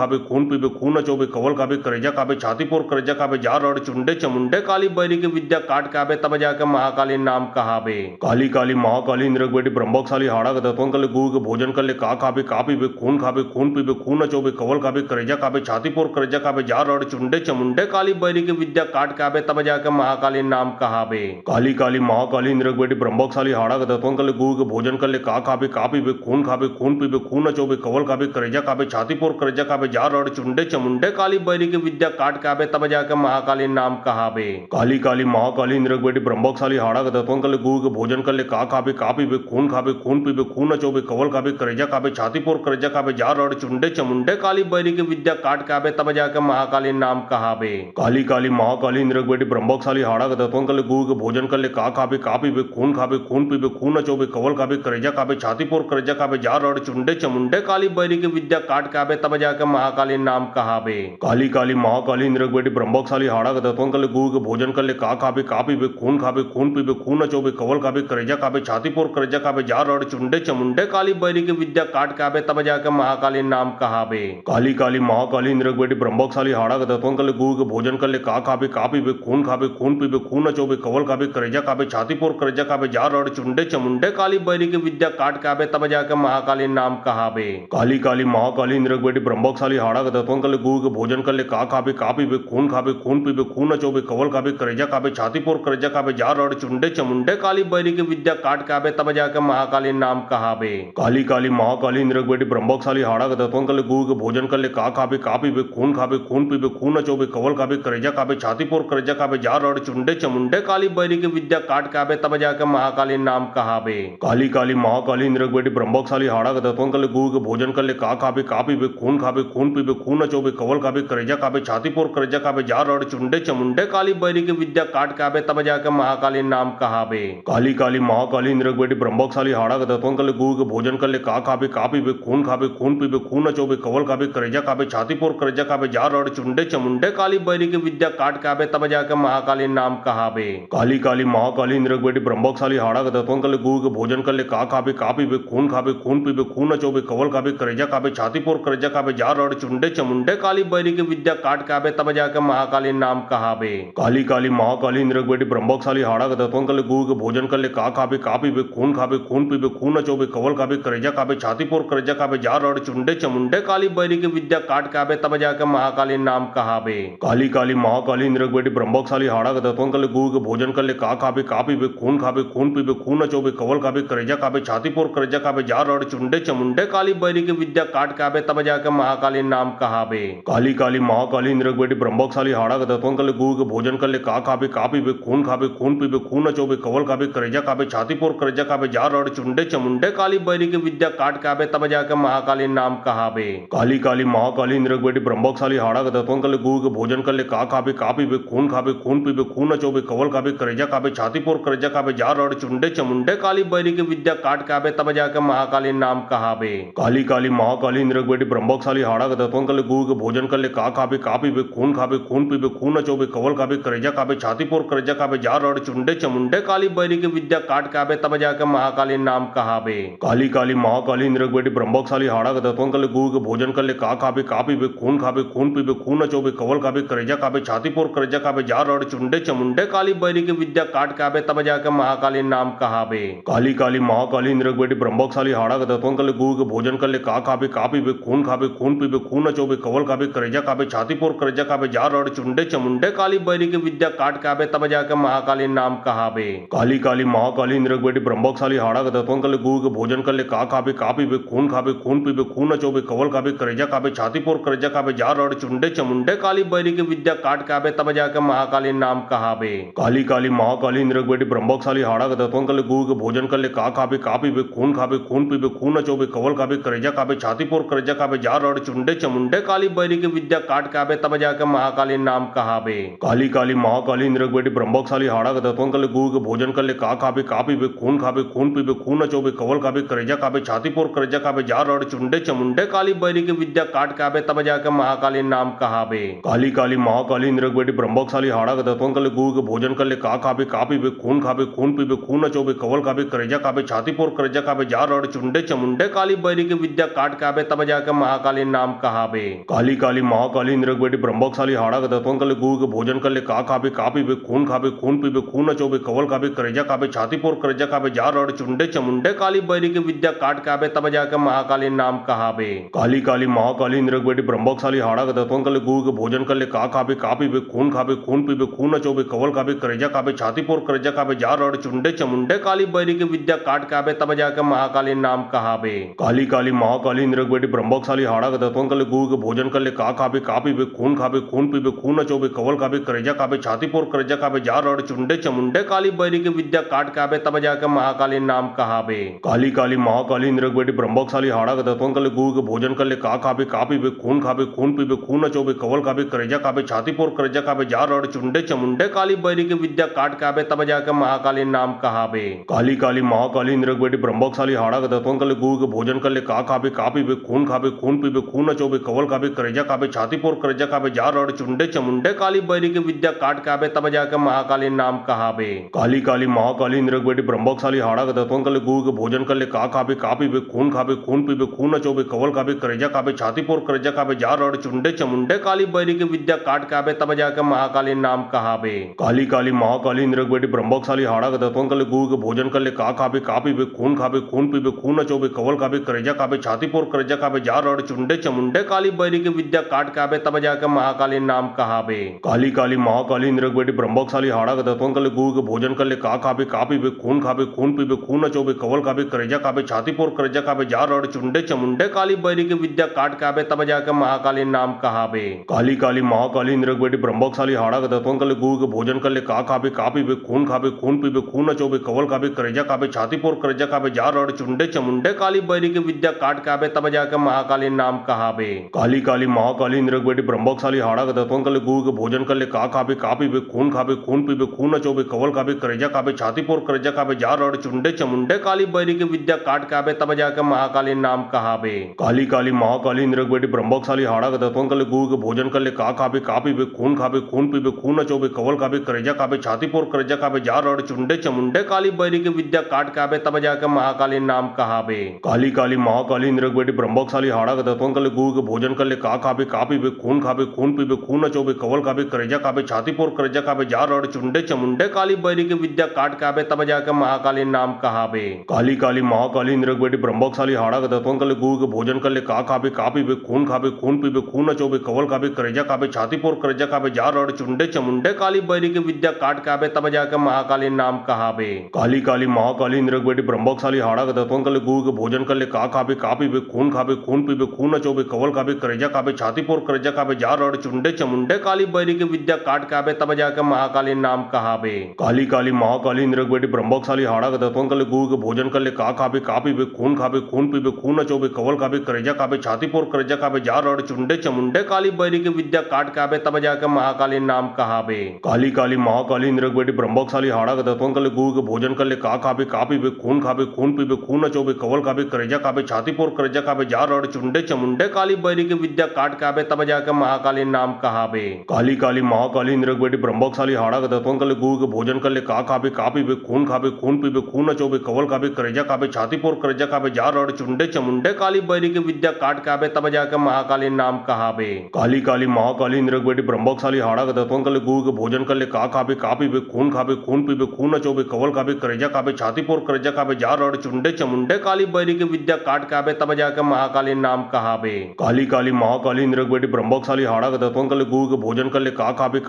खून पीबे खून नचोबे कवल खाबे करेजा खाबे छाती पोर करेजा खाबे जार रड़ चुंडे चमुंडे काली बैरी के विद्या काट खाबे तब जाके महाकाली नाम कहाबे। काली काली महाकाली इंद्रक बेटी ब्रह्मकशाली हाड़ा का दत्वन कले गुरु के भोजन कले का खाबे पीबे खून पीबे खून नचोबे कवल खाबे करेजा खाबे छाती पोर करेजा खाबे जार रड़ चुंडे चमुंडे काली बैरी के विद्या काट खाबे तब जाके महाकाली नाम कहाबे। काली काली महाकाली इंद्रक बेटी ब्रह्मकशाली हाड़ा का दत्वन कले गुरु के भोजन कले का खाबे पीबे खून पीबे खून नचोबे कवल खाबे करेजा खाबे छाती पोर करेजा खाबे जार रड़ चुंडे चमुंडे काली बैरी के विद्या काट खाबे तब जाके महाकाली नाम कहाबे। काली काली महाकाली इंद्रक बेटी ब्रह्मकशाली हाड़ा का दत्वन कले गुरु के भोजन कले का खाबे पीबे खून पीबे खून नचोबे कवल खाबे करेजा खाबे छाती पोर करेजा खाबे जार रड़ चुंडे चमुंडे काली बैरी के विद्या काट खाबे तब जाके महाकाली नाम कहाबे। काली काली महाकाली इंद्रक बेटी ब्रह्मकशाली हाड़ा का दत्वन कले गुरु के भोजन कले का खाबे पीबे खून पीबे खून नचोबे कवल खाबे करेजा खाबे छाती पोर करेजा खाबे जार रड़ चुंडे चमुंडे काली बैरी के विद्या काट खाबे तब जाके महाकाली नाम कहाबे। काली काली महाकाली इंद्रक बेटी ब्रह्मकशाली हाड़ा का दत्वन कले गुरु के भोजन कले का खाबे पीबे खून पीबे खून नचोबे कवल खाबे करेजा खाबे छाती पोर करेजा खाबे जार रड़ चुंडे चमुंडे काली बैरी के विद्या काट खाबे तब जाके महाकाली नाम कहाबे। काली काली महाकाली इंद्रक बेटी ब्रह्मकशाली हाड़ा का दत्वन कले गुरु के भोजन कले का खाबे पीबे खून पीबे खून नचोबे कवल खाबे करेजा खाबे छाती पोर करेजा खाबे जार रड़ चुंडे चमुंडे काली बैरी के विद्या काट खाबे तब जाके महाकाली नाम कहाबे। काली काली महाकाली इंद्रक बेटी ब्रह्मकशाली हाड़ा का दत्वन कले गुरु के भोजन कले का खाबे पीबे खून पीबे खून नचोबे कवल खाबे करेजा खाबे छाती पोर करेजा खाबे जार रड़ चुंडे चमुंडे काली बैरी के विद्या काट खाबे तब जाके महाकाली नाम कहाबे। काली काली महाकाली इंद्रक बेटी ब्रह्मकशाली हाड़ा का दत्वन कले गुरु के भोजन कले का खाबे पीबे खून पीबे खून नचोबे कवल खाबे करेजा खाबे छाती पोर करेजा खाबे जार रड़ चुंडे चमुंडे काली बैरी के विद्या काट खाबे तब जाके महाकाली नाम कहाबे। काली काली महाकाली इंद्रक बेटी ब्रह्मकशाली हाड़ा का दत्वन कले गुरु के भोजन कले का खाबे पीबे खून पीबे खून नचोबे कवल खाबे करेजा खाबे छाती पोर करेजा खाबे जार रड़ चुंडे चमुंडे काली बैरी के विद्या काट खाबे तब जाके महाकाली नाम कहाबे। काली काली महाकाली इंद्रक बेटी ब्रह्मकशाली हाड़ा का दत्वन कले गुरु के भोजन कले का खाबे पीबे खून पीबे खून नचोबे कवल खाबे करेजा खाबे छाती पोर करेजा खाबे जार रड़ चुंडे चमुंडे काली बैरी के विद्या काट खाबे बे तब जाके महाकाली नाम कहाबे। काली काली महाकाली इंद्रक बेटी ब्रह्मकशाली हाड़ा के दतवन कर ले गुरु के भोजन कर ले का खाबे का पीबे खून पीबे खून नचोबे कवल खाबे करेजा खाबे छाती पोर करेजा खाबे जार रड़ चुंडे चमुंडे काली बैरी की विद्या काट खाबे तब जाके महाकाली नाम कहाबे। काली काली महाकाली इंद्रक बेटी ब्रह्मकशाली हाड़ा के दतवन कर ले गुरु के भोजन कर ले का खाबे खून पीबे खून नचोबे कवल खाबे करेजा खाबे छाती पोर करेजा खाबे जार रड़ चुंडे चमुंडे काली बैरी की विद्या काट खाबे तब जाके महाकाली नाम कहाबे। काली काली महाकाली इंद्रक बेटी ब्रह्मकशाली हाड़ा के दतवन कर ले गुरु के भोजन कर ले का खाबे खून पीबे खून नचोबे कवल खाबे करेजा खाबे छाती पोर करेजा खाबे जार रड़ चुंडे चमुंडे काली बैरी की विद्या काट खाबे तब जाके महाकाली नाम कहाबे। काली काली महाकाली इंद्रक बेटी ब्रह्मकशाली हाड़ा के दतवन कर ले गुरु के भोजन कर ले का खाबे खून पीबे खून नचोबे कवल खाबे करेजा खाबे छाती पोर करेजा खाबे जार रड़ चुंडे चमुंडे काली बैरी की विद्या काट खाबे तब जाके महाकाली नाम कहाबे। काली काली महाकाली इंद्रक बेटी ब्रह्मकशाली हाड़ा के दतवन कर ले गुरु के भोजन कर ले का खाबे खून पीबे खून नचोबे कवल खाबे करेजा खाबे छाती पोर करेजा खाबे जार रड़ चुंडे चमुंडे काली बैरी की विद्या काट खाबे तब जाके महाकाली नाम कहाबे। काली काली महाकाली इंद्रक बेटी ब्रह्मकशाली हाड़ा के दतवन कर ले गुरु के भोजन कर ले का खाबे खून पीबे खून नचोबे कवल खाबे करेजा खाबे छाती पोर करेजा खाबे जार रड़ चुंडे चमुंडे काली बैरी की विद्या काट खाबे तब जाके महाकाली नाम कहाबे। काली काली महाकाली इंद्रक बेटी ब्रह्मकशाली हाड़ा के दतवन कर ले गुरु के भोजन कर ले का खाबे खून पीबे खून नचोबे कवल खाबे करेजा खाबे छाती पोर करेजा खाबे जार रड़ चुंडे चमुंडे काली बैरी की विद्या काट खाबे तब जाके महाकाली नाम कहाबे। काली काली महाकाली इंद्रक बेटी ब्रह्मकशाली हाड़ा के दतवन कर ले गुरु के भोजन कर ले का खाबे खून पीबे खून नचोबे कवल खाबे करेजा खाबे छाती पोर करेजा खाबे जार रड़ चुंडे चमुंडे काली बैरी की विद्या काट खाबे तब जाके महाकाली नाम कहाबे। काली काली महाकाली इंद्रक बेटी ब्रह्मकशाली हाड़ा के दतवन कर ले गुरु के भोजन कर ले का खाबे खून पीबे खून नचोबे कवल खाबे करेजा खाबे छाती पोर करेजा खाबे जार रड़ चुंडे चमुंडे काली बैरी की विद्या काट खाबे तब जाके महाकाली नाम कहाबे। काली काली महाकाली इंद्रक बेटी ब्रह्मकशाली हाड़ा के दतवन कर ले गुरु के भोजन कर ले का खाबे खून पीबे खून नचोबे कवल खाबे करेजा खाबे छाती पोर करेजा खाबे जार रड़ चुंडे चमुंडे काली बैरी की विद्या काट खाबे तब जाके महाकाली नाम कहाबे। काली काली महाकाली इंद्रक बेटी ब्रह्मकशाली हाड़ा के दतवन कर ले गुरु के भोजन कर ले का खाबे खून पीबे खून नचोबे कवल खाबे करेजा खाबे छाती पोर करेजा खाबे जार रड़ चुंडे चमुंडे काली बैरी की विद्या काट खाबे तब जाके महाकाली नाम कहाबे। काली काली महाकाली इंद्रक बेटी ब्रह्मकशाली हाड़ा के दतवन कर ले गुरु के भोजन कर ले का खाबे खून पीबे खून नचोबे कवल खाबे करेजा खाबे छाती पोर करेजा खाबे जार रड़ चुंडे चमुंडे काली बैरी की विद्या काट खाबे तब जाके महाकाली नाम कहाबे। काली काली महाकाली इंद्रक बेटी ब्रह्मकशाली हाड़ा के दतवन कर ले गुरु के भोजन कर ले का खाबे खून पीबे खून नचोबे कवल खाबे करेजा खाबे छाती पोर करेजा खाबे जार रड़ चुंडे चमुंडे काली बैरी की विद्या काट खाबे तब जाके महाकाली नाम कहाबे। काली काली महाकाली इंद्रक बेटी ब्रह्मकशाली हाड़ा के दतवन कर ले गुरु के भोजन कर ले का खाबे खून पीबे खून नचोबे कवल खाबे करेजा खाबे छाती पोर करेजा खाबे जार रड़ चुंडे चमुंडे काली बैरी की विद्या काट खाबे तब जाके महाकाली नाम कहाबे। काली काली महाकाली इंद्रक बेटी ब्रह्मकशाली हाड़ा के दतवन कर ले गुरु के भोजन कर ले का खाबे खून पीबे खून नचोबे कवल खाबे करेजा खाबे छाती पोर करेजा खाबे जार रड़ चुंडे चमुंडे काली बैरी की विद्या काट खाबे तब जाके महाकाली नाम कहाबे। काली काली महाकाली इंद्रक बेटी ब्रह्मकशाली हाड़ा के दतवन कर ले गुरु के भोजन कर ले का खाबे खून पीबे खून नचोबे कवल खाबे करेजा खाबे छाती पोर करेजा खाबे जार रड़ चुंडे चमुंडे काली बैरी की विद्या काट खाबे तब जाके महाकाली नाम कहाबे। काली काली महाकाली इंद्रक बेटी ब्रह्मकशाली हाड़ा के दतवन कर ले गुरु के भोजन कर ले का खाबे खून पीबे खून नचोबे कवल खाबे करेजा खाबे छाती पोर करेजा खाबे जार रड़ चुंडे चमुंडे काली बैरी की विद्या काट खाबे तब जाके महाकाली नाम कहाबे। काली काली महाकाली इंद्रक बेटी ब्रह्मकशाली हाड़ा के दतवन कर ले गुरु के भोजन कर ले का खाबे खून पीबे खून नचोबे कवल खाबे करेजा खाबे छाती पोर करेजा खाबे जार रड़ चुंडे चमुंडे काली बैरी की विद्या काट खाबे तब जाके महाकाली नाम कहाबे। काली काली महाकाली इंद्रक बेटी ब्रह्मकशाली हाड़ा के दतवन कर ले गुरु के भोजन कर ले का खाबे खून पीबे खून नचोबे कवल खाबे करेजा खाबे छाती पोर करेजा खाबे जार रड़ चुंडे चमुंडे काली बैरी की विद्या काट खाबे तब जाके महाकाली नाम कहाबे। काली काली महाकाली इंद्रक बेटी ब्रह्मकशाली हाड़ा के दतवन कर ले गुरु के भोजन कर ले का खाबे खून पीबे खून नचोबे कवल खाबे करेजा खाबे छाती पोर करेजा खाबे जार रड़ चुंडे चमुंडे काली बैरी की विद्या काट खाबे तब जाके महाकाली नाम कहाबे। काली काली महाकाली इंद्रक बेटी ब्रह्मकशाली हाड़ा के दतवन कर ले गुरु के भोजन कर ले का खाबे खून पीबे खून नचोबे कवल खाबे करेजा खाबे छाती पोर करेजा खाबे जार रड़ चुंडे चमुंडे काली बैरी की विद्या काट खाबे तब जाके महाकाली नाम कहाबे। काली काली महाकाली इंद्रक बेटी ब्रह्मकशाली हाड़ा के दतवन कर ले गुरु के भोजन कर ले का खाबे खून पीबे खून नचोबे कवल खाबे करेजा खाबे छाती पोर करेजा खाबे जार रड़ चुंडे चमुंडे काली बैरी की विद्या काट खाबे तब जाके महाकाली नाम कहाबे। काली काली महाकाली इंद्रक बेटी ब्रह्मकशाली हाड़ा के दतवन कर ले गुरु के भोजन कर ले का खाबे खाबे खून पीबे खून नचोबे कवल खाबे करेजा खाबे छाती फोड़ करेजा खाबे जार रड़ चुंडे चमुंडे काली बैरी के विद्या काट के आबे तब जाके महाकाली नाम कहाबे। काली काली महाकाली इंद्र बेटी ब्रह्मकशाली हाड़ा के दत्वन कर ले गुरु के भोजन कर ले का खाबे का पीबे खून पीबे खून नचोबे कवल खाबे करेजा खाबे छाती फोड़ करेजा खाबे जार रड़ चुंडे चमुंडे काली बैरी के विद्या काट के आबे तब जाके महाकाली नाम कहाबे। काली काली महाकाली इंद्र बेटी ब्रह्मकशाली हाड़ा के दत्वन कर ले गुरु के भोजन कर ले का खाबे पीबे खून पीबे खून नचोबे कवल खाबे करेजा खाबे छाती फोड़ करेजा खाबे जार रड़ चुंडे चमुंडे काली बैरी के विद्या काट के आबे तब जाके महाकाली नाम कहाबे। काली काली महाकाली इंद्र बेटी ब्रह्मकशाली हाड़ा के दत्वन कर ले गुरु के भोजन कर ले का पीबे खून पीबे खून नचोबे कवल खाबे करेजा खाबे छाती फोड़ करेजा खाबे जार रड़ चुंडे चमुंडे काली बैरी के विद्या काट के आबे तब जाके महाकाली नाम कहाबे। काली काली महाकाली इंद्र बेटी ब्रह्मकशाली हाड़ा के दत्वन कर ले गुरु के भोजन कर ले का पीबे खून पीबे खून नचोबे कवल खाबे करेजा खाबे छाती फोड़ करेजा खाबे जार रड़ चुंडे चमुंडे काली बैरी के विद्या काट के आबे तब जाके महाकाली नाम कहाबे। काली काली महाकाली इंद्र बेटी ब्रह्मकशाली हाड़ा के दत्वन कर ले गुरु के भोजन कर ले का पीबे खून पीबे खून नचोबे कवल खाबे करेजा खाबे छाती फोड़ करेजा खाबे जार रड़ चुंडे चमुंडे काली बैरी के विद्या काट के आबे तब जाके महाकाली नाम कहाबे। काली काली महाकाली इंद्र बेटी ब्रह्मकशाली हाड़ा के दत्वन कर ले गुरु के भोजन कर ले का पीबे खून पीबे खून नचोबे कवल खाबे करेजा खाबे छाती फोड़ करेजा खाबे जार रड़ चुंडे चमुंडे काली बैरी के विद्या काट के आबे तब जाके महाकाली नाम कहाबे। काली काली महाकाली इंद्र बेटी ब्रह्मकशाली हाड़ा के दत्वन कर ले गुरु के भोजन कर ले का पीबे खून पीबे खून नचोबे कवल खाबे करेजा खाबे छाती फोड़ करेजा खाबे जार रड़ चुंडे चमुंडे काली बैरी के विद्या काट के आबे तब जाके महाकाली नाम कहाबे। काली काली महाकाली इंद्र बेटी ब्रह्मकशाली हाड़ा के दत्वन कर ले गुरु के भोजन कर ले का पीबे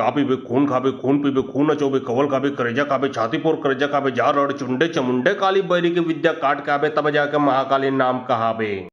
खून पीबे खून नचोबे कवल खाबे करेजा खाबे छाती फोड़ करेजा खाबे जार रड़ चुंडे चमुंडे काली बैरी के विद्या काट के आबे तब जाके महाकाली नाम कहाबे।